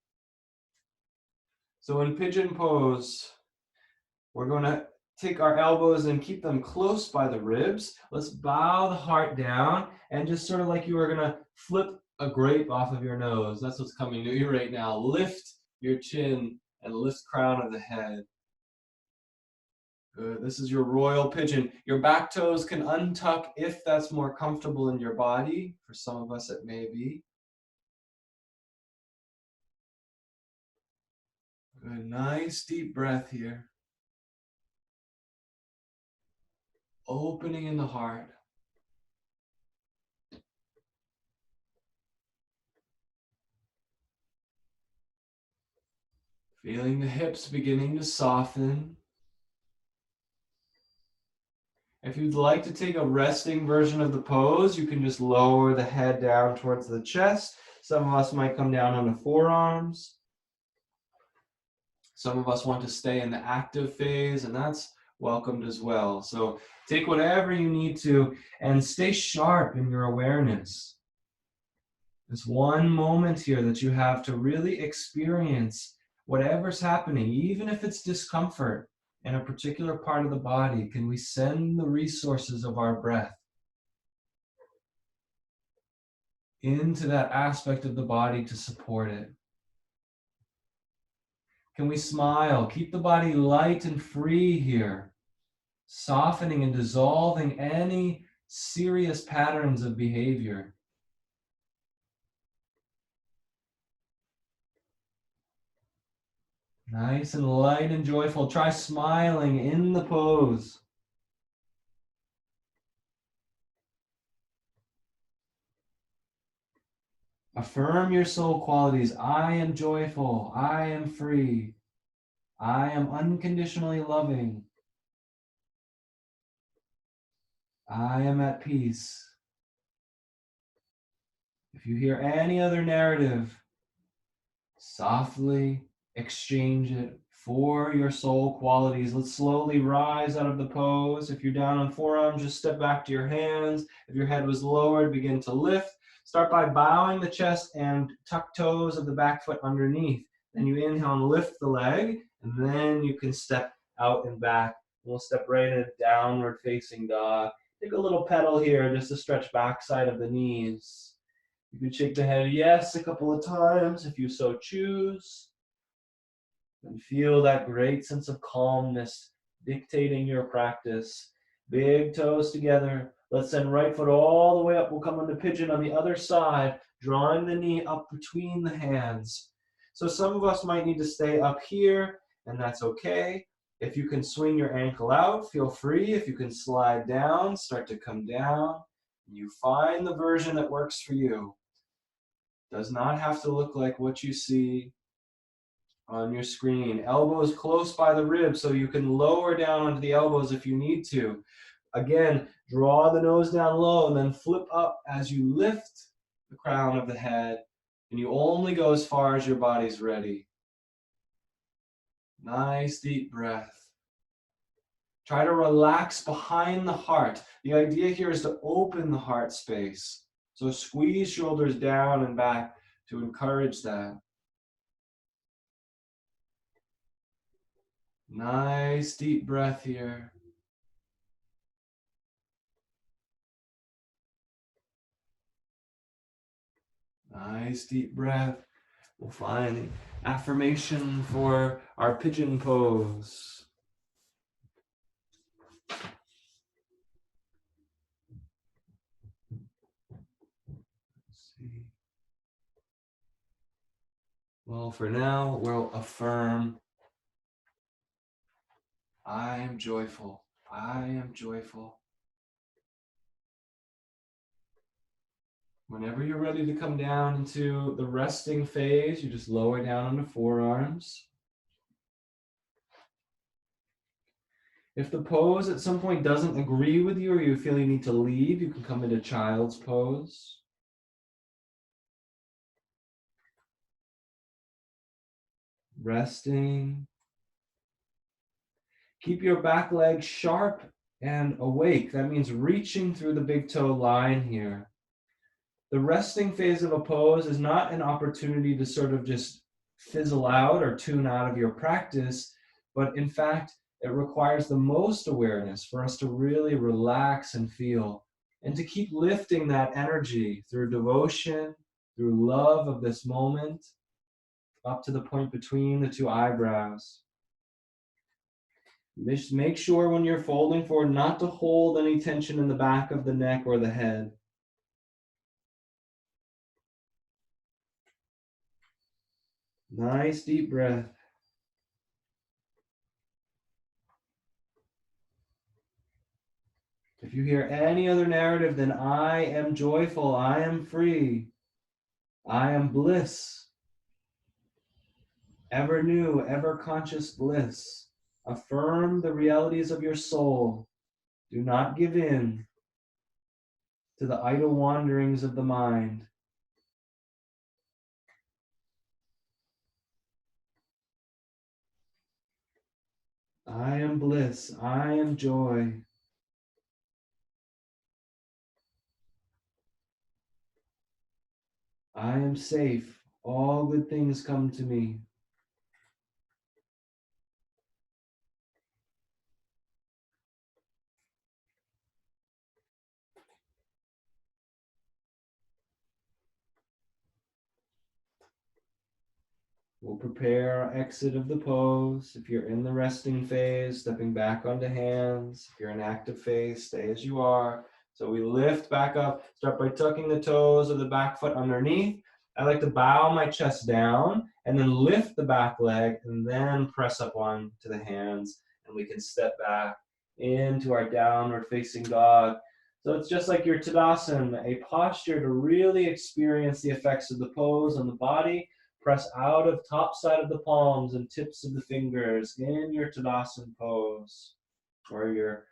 So in pigeon pose, we're going to take our elbows and keep them close by the ribs. Let's bow the heart down and just sort of like you are going to flip a grape off of your nose. That's what's coming to you right now. Lift your chin and lift crown of the head. Good. This is your royal pigeon. Your back toes can untuck if that's more comfortable in your body. For some of us, it may be. Good. Nice deep breath here. Opening in the heart. Feeling the hips beginning to soften. If you'd like to take a resting version of the pose, you can just lower the head down towards the chest. Some of us might come down on the forearms. Some of us want to stay in the active phase, and that's welcomed as well. So take whatever you need to and stay sharp in your awareness. There's one moment here that you have to really experience whatever's happening, even if it's discomfort in a particular part of the body. Can we send the resources of our breath into that aspect of the body to support it? Can we smile? Keep the body light and free here, softening and dissolving any serious patterns of behavior. Nice and light and joyful. Try smiling in the pose. Affirm your soul qualities. I am joyful. I am free. I am unconditionally loving. I am at peace. If you hear any other narrative, softly exchange it for your soul qualities. Let's slowly rise out of the pose. If you're down on forearms, just step back to your hands. If your head was lowered, begin to lift. Start by bowing the chest and tuck toes of the back foot underneath. Then you inhale and lift the leg, and then you can step out and back. We'll step right into downward facing dog. Take a little pedal here just to stretch backside of the knees. You can shake the head yes a couple of times if you so choose. And feel that great sense of calmness dictating your practice. Big toes together. Let's send right foot all the way up. We'll come into pigeon on the other side, drawing the knee up between the hands. So some of us might need to stay up here, and that's okay. If you can swing your ankle out, feel free. If you can slide down, start to come down. You find the version that works for you. Does not have to look like what you see on your screen. Elbows close by the ribs so you can lower down onto the elbows if you need to. Again, draw the nose down low and then flip up as you lift the crown of the head, and you only go as far as your body's ready. Nice deep breath. Try to relax behind the heart. The idea here is to open the heart space. So squeeze shoulders down and back to encourage that. Nice deep breath here. Nice deep breath. We'll find the affirmation for our pigeon pose. Let's see. Well, for now, we'll affirm, I am joyful. I am joyful. Whenever you're ready to come down into the resting phase, you just lower down on the forearms. If the pose at some point doesn't agree with you or you feel you need to leave, you can come into child's pose. Resting. Keep your back leg sharp and awake. That means reaching through the big toe line here. The resting phase of a pose is not an opportunity to sort of just fizzle out or tune out of your practice, but in fact, it requires the most awareness for us to really relax and feel, and to keep lifting that energy through devotion, through love of this moment, up to the point between the two eyebrows. Just make sure when you're folding forward not to hold any tension in the back of the neck or the head. Nice deep breath. If you hear any other narrative, then I am joyful, I am free, I am bliss, ever new, ever conscious bliss. Affirm the realities of your soul. Do not give in to the idle wanderings of the mind. I am bliss, I am joy. I am safe, all good things come to me. We'll prepare our exit of the pose. If you're in the resting phase, stepping back onto hands. If you're in active phase, stay as you are. So we lift back up, start by tucking the toes of the back foot underneath. I like to bow my chest down and then lift the back leg and then press up onto the hands, and we can step back into our downward facing dog. So it's just like your Tadasana, a posture to really experience the effects of the pose on the body. Press out of top side of the palms and tips of the fingers in your Tadasana pose, or your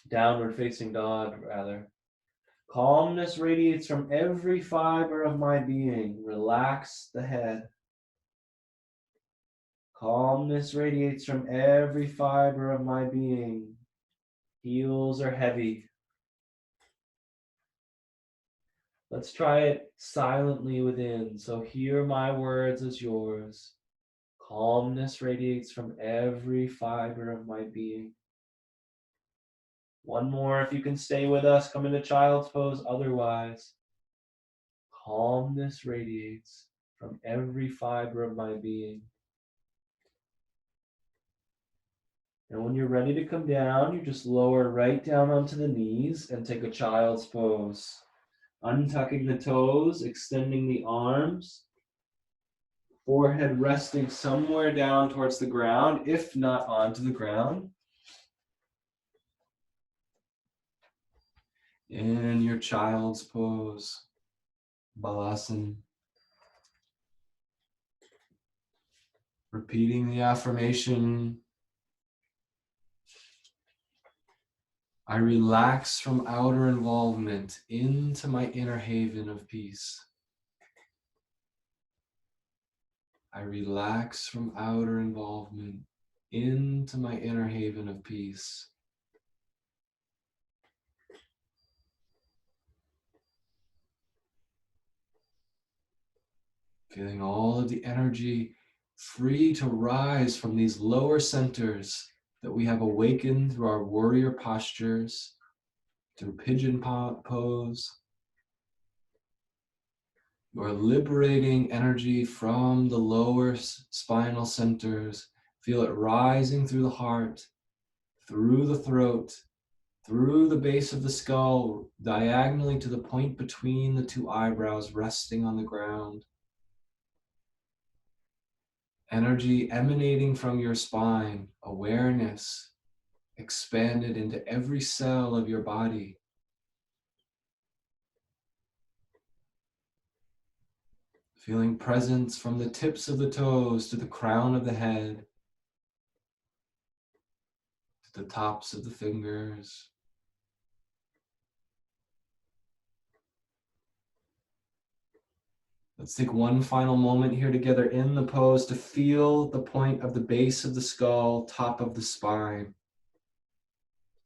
downward facing dog, rather. Calmness radiates from every fiber of my being. Relax the head. Calmness radiates from every fiber of my being. Heels are heavy. Let's try it silently within. So hear my words as yours. Calmness radiates from every fiber of my being. One more, if you can stay with us, come into child's pose. Otherwise, calmness radiates from every fiber of my being. And when you're ready to come down, you just lower right down onto the knees and take a child's pose. Untucking the toes, extending the arms, forehead resting somewhere down towards the ground, if not onto the ground. In your child's pose, Balasana. Repeating the affirmation, I relax from outer involvement into my inner haven of peace. I relax from outer involvement into my inner haven of peace. Feeling all of the energy free to rise from these lower centers that we have awakened through our warrior postures, through pigeon pose. You are liberating energy from the lower spinal centers. Feel it rising through the heart, through the throat, through the base of the skull, diagonally to the point between the two eyebrows resting on the ground. Energy emanating from your spine, awareness expanded into every cell of your body. Feeling presence from the tips of the toes to the crown of the head, to the tops of the fingers. Let's take one final moment here together in the pose to feel the point of the base of the skull, top of the spine.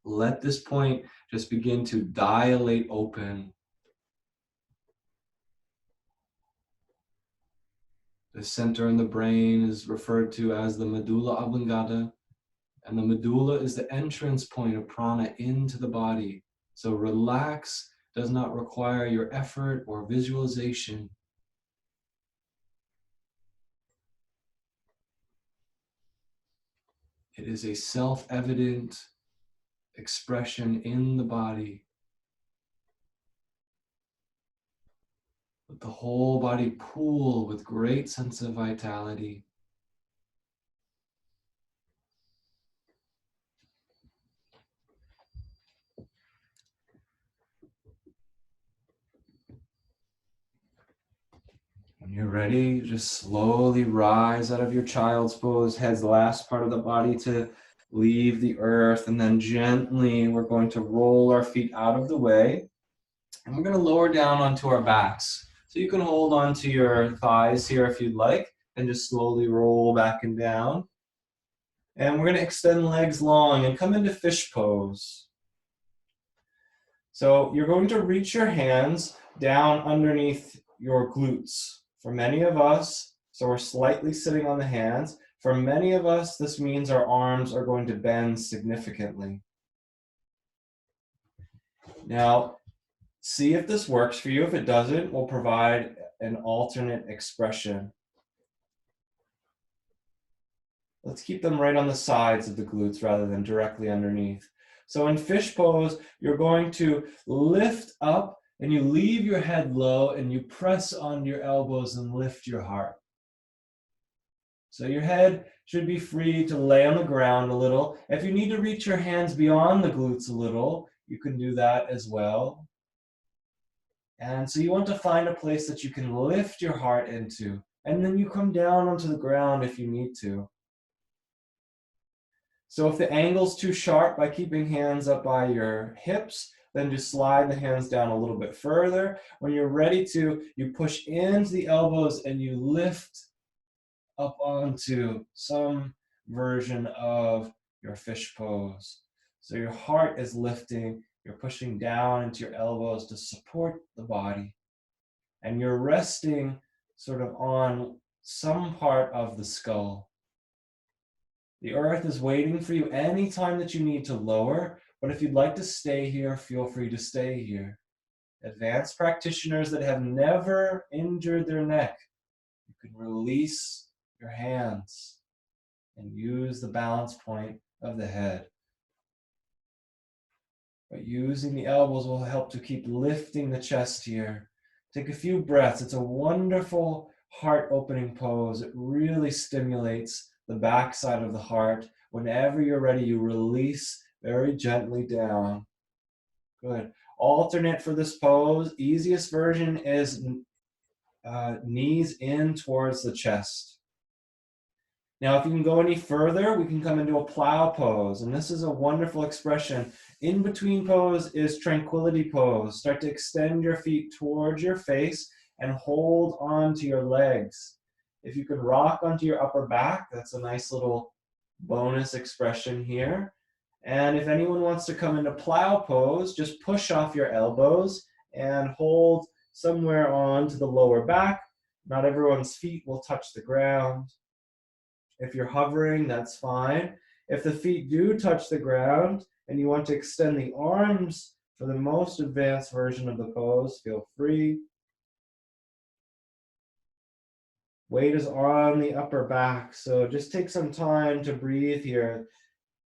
Let this point just begin to dilate open. The center in the brain is referred to as the medulla oblongata, and the medulla is the entrance point of prana into the body. So relax does not require your effort or visualization. It is a self-evident expression in the body. Let the whole body pool with great sense of vitality. When you're ready, just slowly rise out of your child's pose, head's the last part of the body to leave the earth, and then gently we're going to roll our feet out of the way, and we're going to lower down onto our backs. So you can hold onto your thighs here if you'd like, and just slowly roll back and down. And we're going to extend legs long and come into fish pose. So you're going to reach your hands down underneath your glutes. For many of us, so we're slightly sitting on the hands. For many of us, this means our arms are going to bend significantly. Now, see if this works for you. If it doesn't, we'll provide an alternate expression. Let's keep them right on the sides of the glutes rather than directly underneath. So in fish pose, you're going to lift up and you leave your head low and you press on your elbows and lift your heart. So your head should be free to lay on the ground a little. If you need to reach your hands beyond the glutes a little, you can do that as well. And so you want to find a place that you can lift your heart into, and then you come down onto the ground if you need to. So if the angle's too sharp, by keeping hands up by your hips, then just slide the hands down a little bit further. When you're ready to, you push into the elbows and you lift up onto some version of your fish pose. So your heart is lifting, you're pushing down into your elbows to support the body, and you're resting sort of on some part of the skull. The earth is waiting for you anytime that you need to lower, but if you'd like to stay here, feel free to stay here. Advanced practitioners that have never injured their neck, you can release your hands and use the balance point of the head. But using the elbows will help to keep lifting the chest here. Take a few breaths. It's a wonderful heart opening pose. It really stimulates the backside of the heart. Whenever you're ready, you release very gently down. Good. Alternate for this pose. Easiest version is knees in towards the chest. Now, if you can go any further, we can come into a plow pose. And this is a wonderful expression. In between pose is tranquility pose. Start to extend your feet towards your face and hold on to your legs. If you can rock onto your upper back, that's a nice little bonus expression here. And if anyone wants to come into plow pose, just push off your elbows and hold somewhere onto the lower back. Not everyone's feet will touch the ground. If you're hovering, that's fine. If the feet do touch the ground and you want to extend the arms for the most advanced version of the pose, feel free. Weight is on the upper back, so just take some time to breathe here.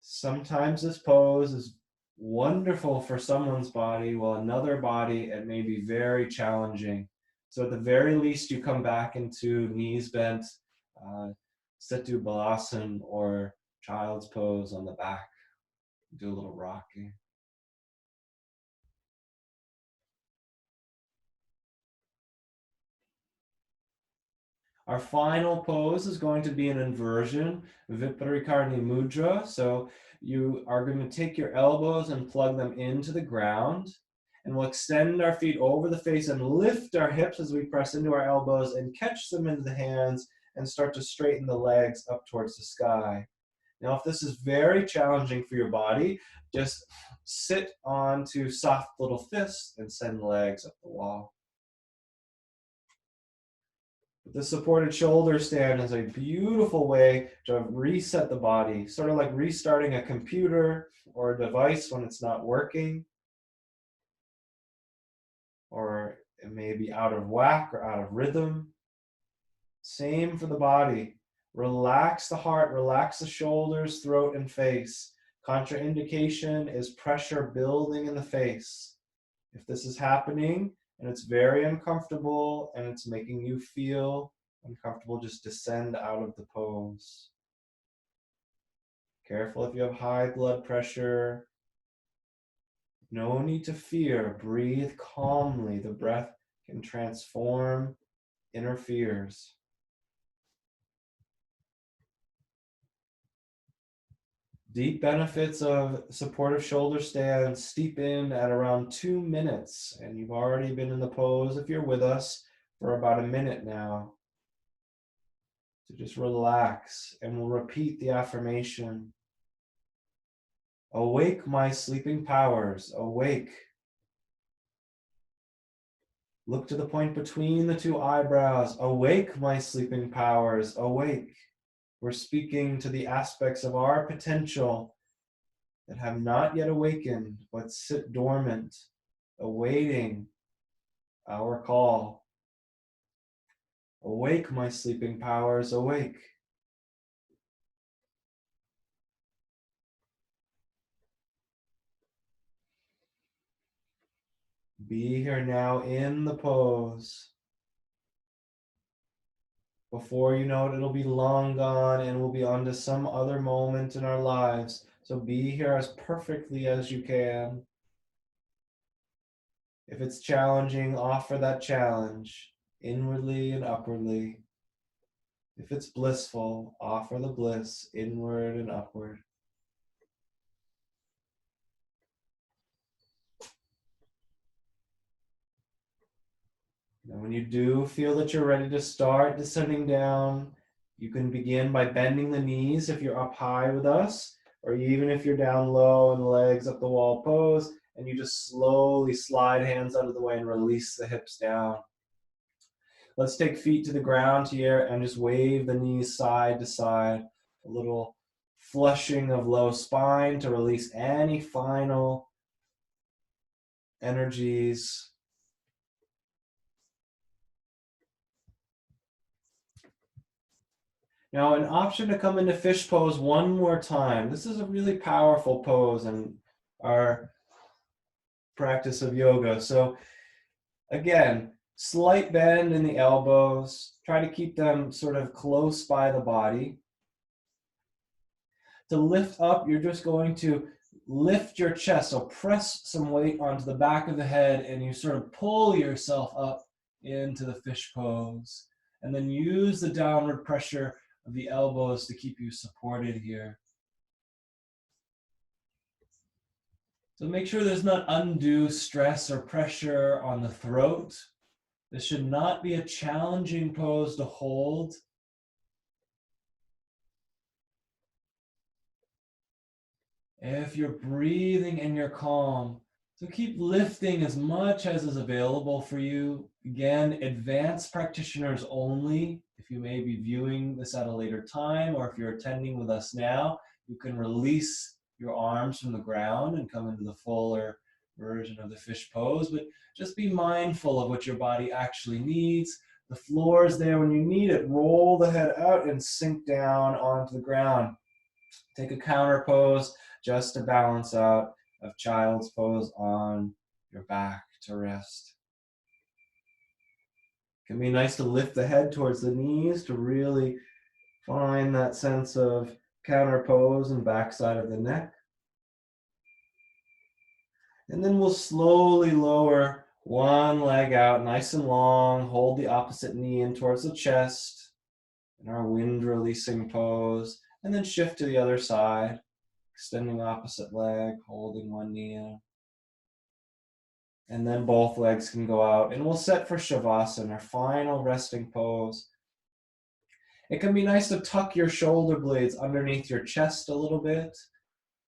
Sometimes this pose is wonderful for someone's body, while another body it may be very challenging. So at the very least, you come back into knees bent, Setu Balasana or child's pose on the back. Do a little rocking. Our final pose is going to be an inversion, Viparikkarni Mudra. So you are going to take your elbows and plug them into the ground. And we'll extend our feet over the face and lift our hips as we press into our elbows and catch them into the hands and start to straighten the legs up towards the sky. Now, if this is very challenging for your body, just sit onto soft little fists and send legs up the wall. The supported shoulder stand is a beautiful way to reset the body, sort of like restarting a computer or a device when it's not working, or it may be out of whack or out of rhythm. Same for the body. Relax the heart, relax the shoulders, throat, and face. Contraindication is pressure building in the face. If this is happening and it's very uncomfortable and it's making you feel uncomfortable, just descend out of the pose. Careful if you have high blood pressure. No need to fear. Breathe calmly. The breath can transform inner fears. Deep benefits of supportive shoulder stands steep in at around 2 minutes, and you've already been in the pose, if you're with us, for about a minute now. So just relax, and we'll repeat the affirmation. Awake, my sleeping powers, awake. Look to the point between the two eyebrows. Awake, my sleeping powers, awake. We're speaking to the aspects of our potential that have not yet awakened, but sit dormant, awaiting our call. Awake, my sleeping powers, awake. Be here now in the pose. Before you know it, it'll be long gone and we'll be on to some other moment in our lives. So be here as perfectly as you can. If it's challenging, offer that challenge inwardly and upwardly. If it's blissful, offer the bliss inward and upward. And when you do feel that you're ready to start descending down, you can begin by bending the knees if you're up high with us, or even if you're down low and legs up the wall pose, and you just slowly slide hands out of the way and release the hips down. Let's take feet to the ground here and just wave the knees side to side. A little flushing of low spine to release any final energies. Now, an option to come into fish pose one more time. This is a really powerful pose in our practice of yoga. So again, slight bend in the elbows. Try to keep them sort of close by the body. To lift up, you're just going to lift your chest. So press some weight onto the back of the head and you sort of pull yourself up into the fish pose. And then use the downward pressure of the elbows to keep you supported here. So make sure there's not undue stress or pressure on the throat. This should not be a challenging pose to hold. If you're breathing and you're calm, so keep lifting as much as is available for you. Again, advanced practitioners only. If you may be viewing this at a later time, or if you're attending with us now, you can release your arms from the ground and come into the fuller version of the fish pose, but just be mindful of what your body actually needs. The floor is there when you need it. Roll the head out and sink down onto the ground. Take a counter pose just to balance out of child's pose on your back to rest. It can be nice to lift the head towards the knees to really find that sense of counter pose and backside of the neck. And then we'll slowly lower one leg out nice and long, hold the opposite knee in towards the chest in our wind releasing pose, and then shift to the other side. Extending opposite leg, holding one knee in. And then both legs can go out. And we'll set for Shavasana, our final resting pose. It can be nice to tuck your shoulder blades underneath your chest a little bit,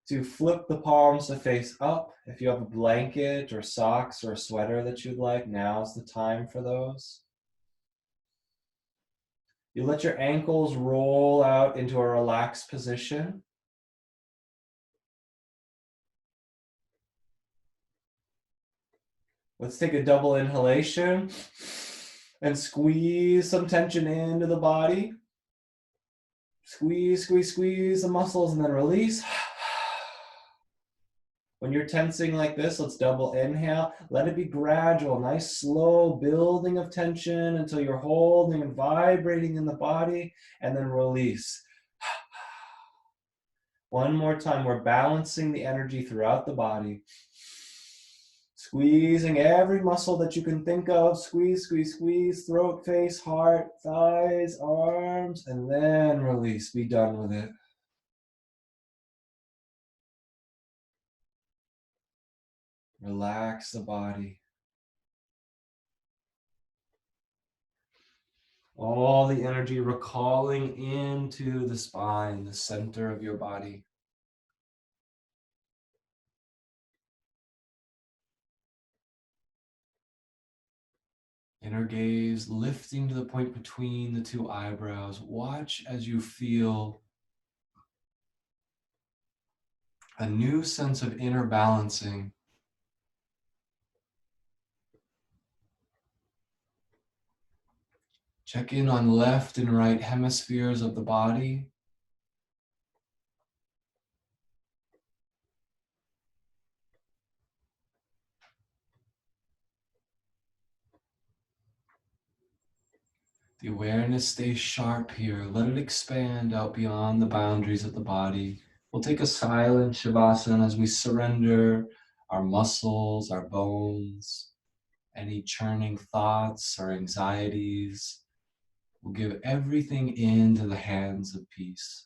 to flip the palms to face up. If you have a blanket or socks or a sweater that you'd like, now's the time for those. You let your ankles roll out into a relaxed position. Let's take a double inhalation and squeeze some tension into the body. Squeeze, squeeze, squeeze the muscles and then release. When you're tensing like this, let's double inhale. Let it be gradual, nice slow building of tension until you're holding and vibrating in the body, and then release. One more time, we're balancing the energy throughout the body. Squeezing every muscle that you can think of. Squeeze, squeeze, squeeze. Throat, face, heart, thighs, arms, and then release. Be done with it. Relax the body. All the energy recalling into the spine, the center of your body. Inner gaze lifting to the point between the two eyebrows. Watch as you feel a new sense of inner balancing. Check in on left and right hemispheres of the body. The awareness stays sharp here. Let it expand out beyond the boundaries of the body. We'll take a silent Shavasana as we surrender our muscles, our bones. Any churning thoughts or anxieties, we'll give everything into the hands of peace.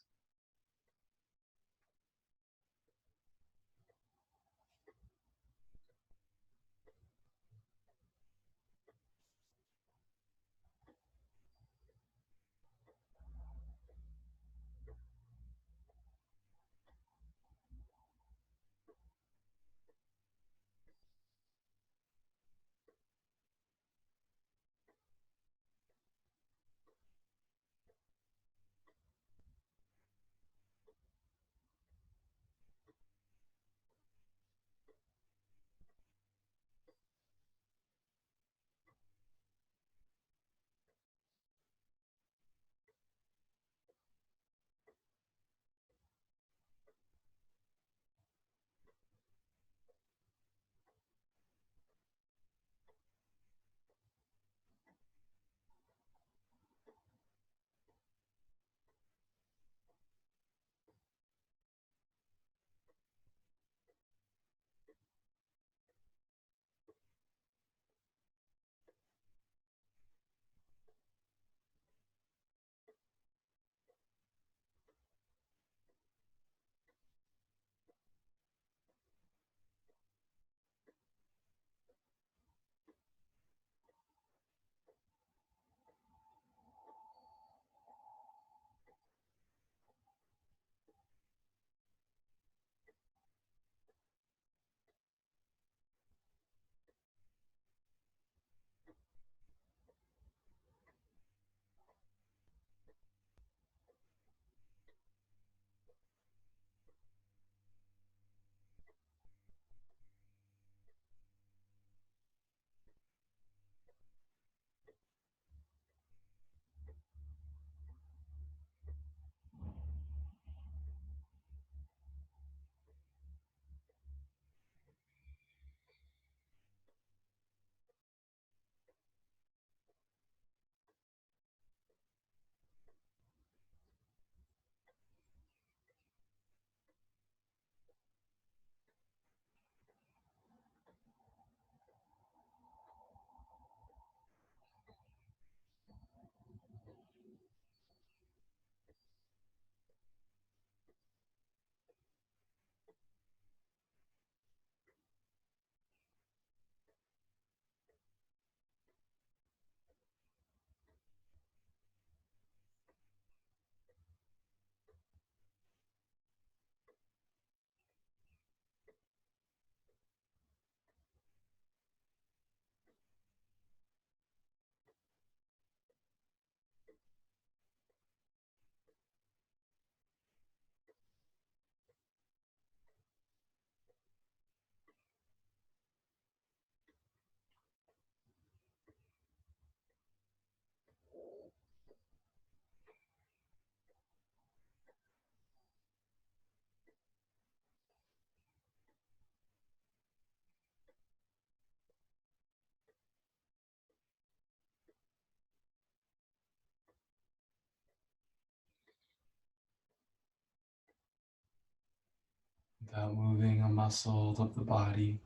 Without moving a muscle of the body,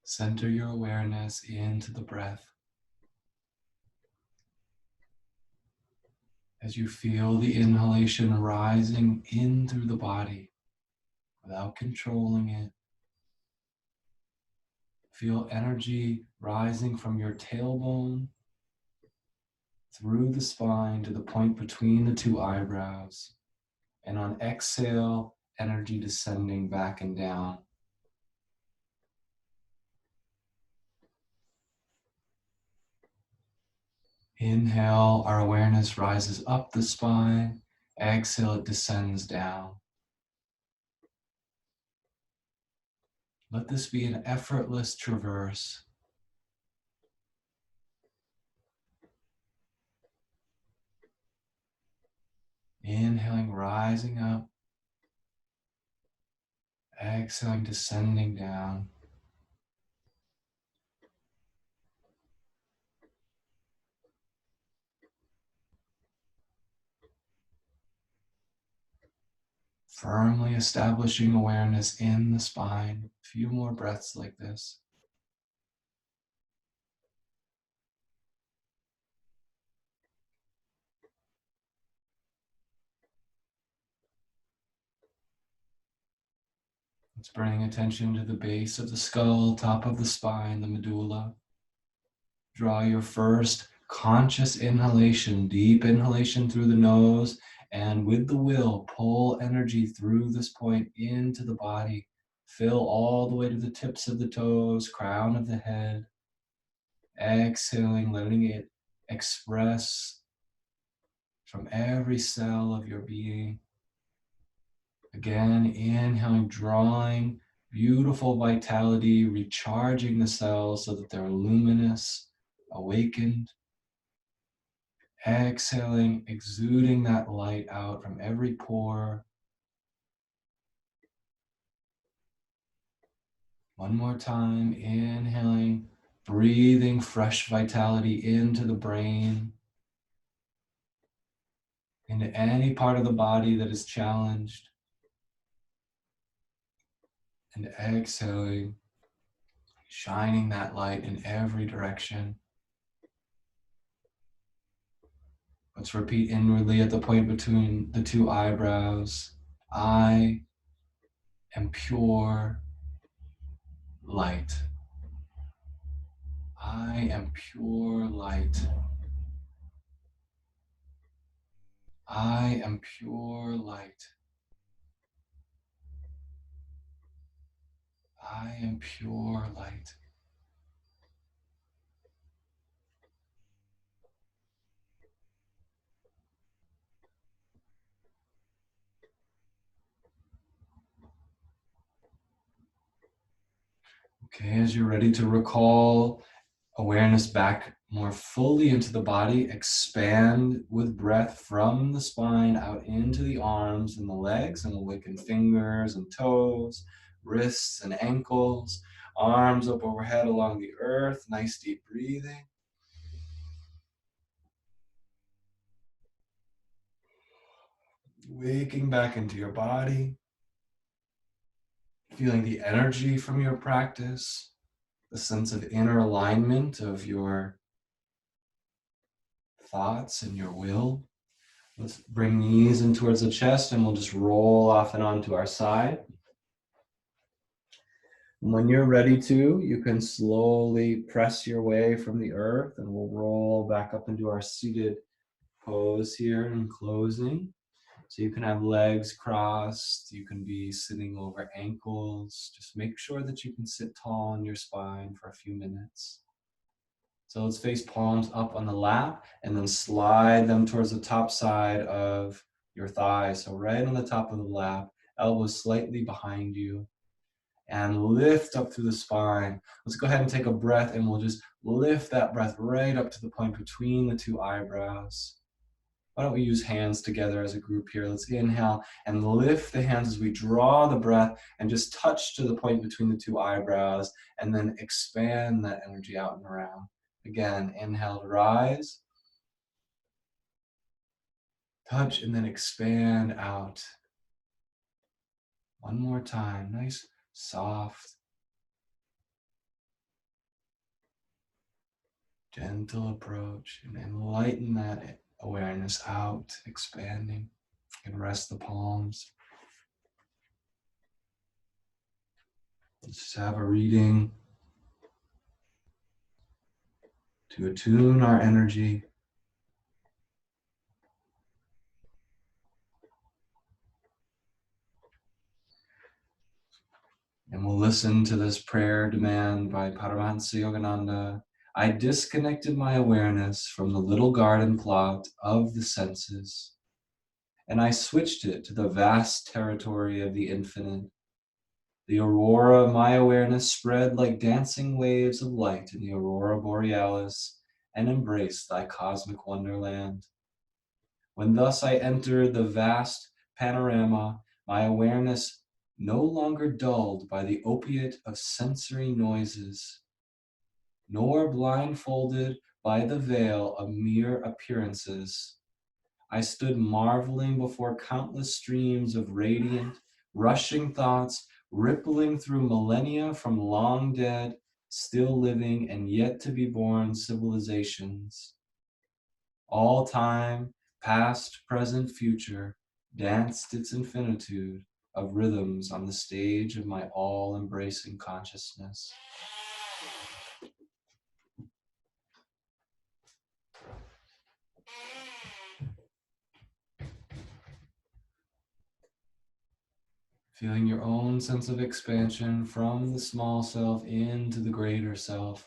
center your awareness into the breath. As you feel the inhalation rising in through the body without controlling it, feel energy rising from your tailbone through the spine to the point between the two eyebrows. And on exhale, energy descending back and down. Inhale, our awareness rises up the spine. Exhale, it descends down. Let this be an effortless traverse. Inhaling, rising up. Exhaling, descending down. Firmly establishing awareness in the spine. A few more breaths like this. Let's bring attention to the base of the skull, top of the spine, the medulla. Draw your first conscious inhalation, deep inhalation through the nose, and with the will, pull energy through this point into the body. Fill all the way to the tips of the toes, crown of the head. Exhaling, letting it express from every cell of your being. Again, inhaling, drawing beautiful vitality, recharging the cells so that they're luminous, awakened. Exhaling, exuding that light out from every pore. One more time, inhaling, breathing fresh vitality into the brain, into any part of the body that is challenged. And exhaling, shining that light in every direction. Let's repeat inwardly at the point between the two eyebrows. I am pure light. I am pure light. I am pure light. I am pure light. Okay, as you're ready to recall awareness back more fully into the body, expand with breath from the spine out into the arms and the legs, and awaken fingers and toes, wrists and ankles, arms up overhead along the earth. Nice deep breathing. Waking back into your body, feeling the energy from your practice, the sense of inner alignment of your thoughts and your will. Let's bring knees in towards the chest, and we'll just roll off and onto our side. When you're ready to, you can slowly press your way from the earth, and we'll roll back up into our seated pose here in closing. So you can have legs crossed, you can be sitting over ankles. Just make sure that you can sit tall on your spine for a few minutes. So let's face palms up on the lap and then slide them towards the top side of your thighs. So right on the top of the lap, elbows slightly behind you, and lift up through the spine. Let's go ahead and take a breath, and we'll just lift that breath right up to the point between the two eyebrows. Why don't we use hands together as a group here? Let's inhale and lift the hands as we draw the breath and just touch to the point between the two eyebrows, and then expand that energy out and around. Again, inhale to rise, touch, and then expand out. One more time, nice, soft, gentle approach, and then lighten that awareness out, expanding. You can rest the palms. Let's just have a reading to attune our energy. And we'll listen to this prayer demand by Paramhansa Yogananda. I disconnected my awareness from the little garden plot of the senses, and I switched it to the vast territory of the infinite. The aurora of my awareness spread like dancing waves of light in the aurora borealis and embraced thy cosmic wonderland. When thus I entered the vast panorama, my awareness no longer dulled by the opiate of sensory noises, nor blindfolded by the veil of mere appearances. I stood marveling before countless streams of radiant, rushing thoughts, rippling through millennia from long dead, still living, and yet to be born civilizations. All time, past, present, future, danced its infinitude, of rhythms on the stage of my all-embracing consciousness. Feeling your own sense of expansion from the small self into the greater self,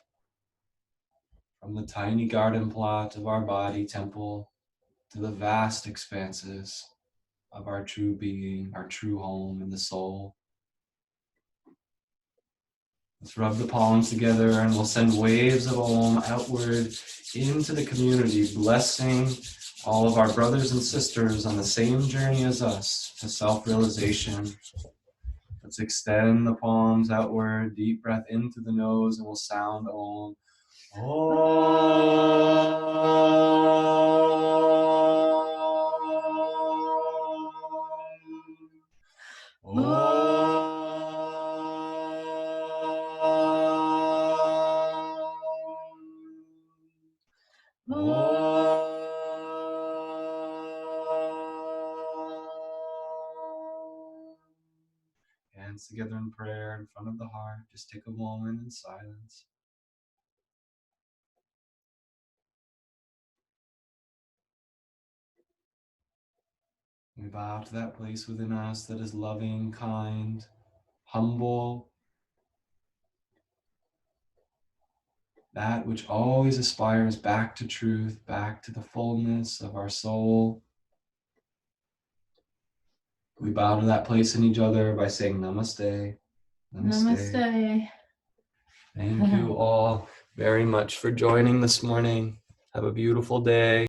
from the tiny garden plot of our body temple to the vast expanses of our true being, our true home in the soul. Let's rub the palms together and we'll send waves of Om outward into the community, blessing all of our brothers and sisters on the same journey as us to self-realization. Let's extend the palms outward, deep breath into the nose, and we'll sound Om. Hands together in prayer in front of the heart. Just take a moment in silence. We bow to that place within us that is loving, kind, humble, that which always aspires back to truth, back to the fullness of our soul. We bow to that place in each other by saying Namaste. Namaste. Thank you all very much for joining this morning. Have a beautiful day.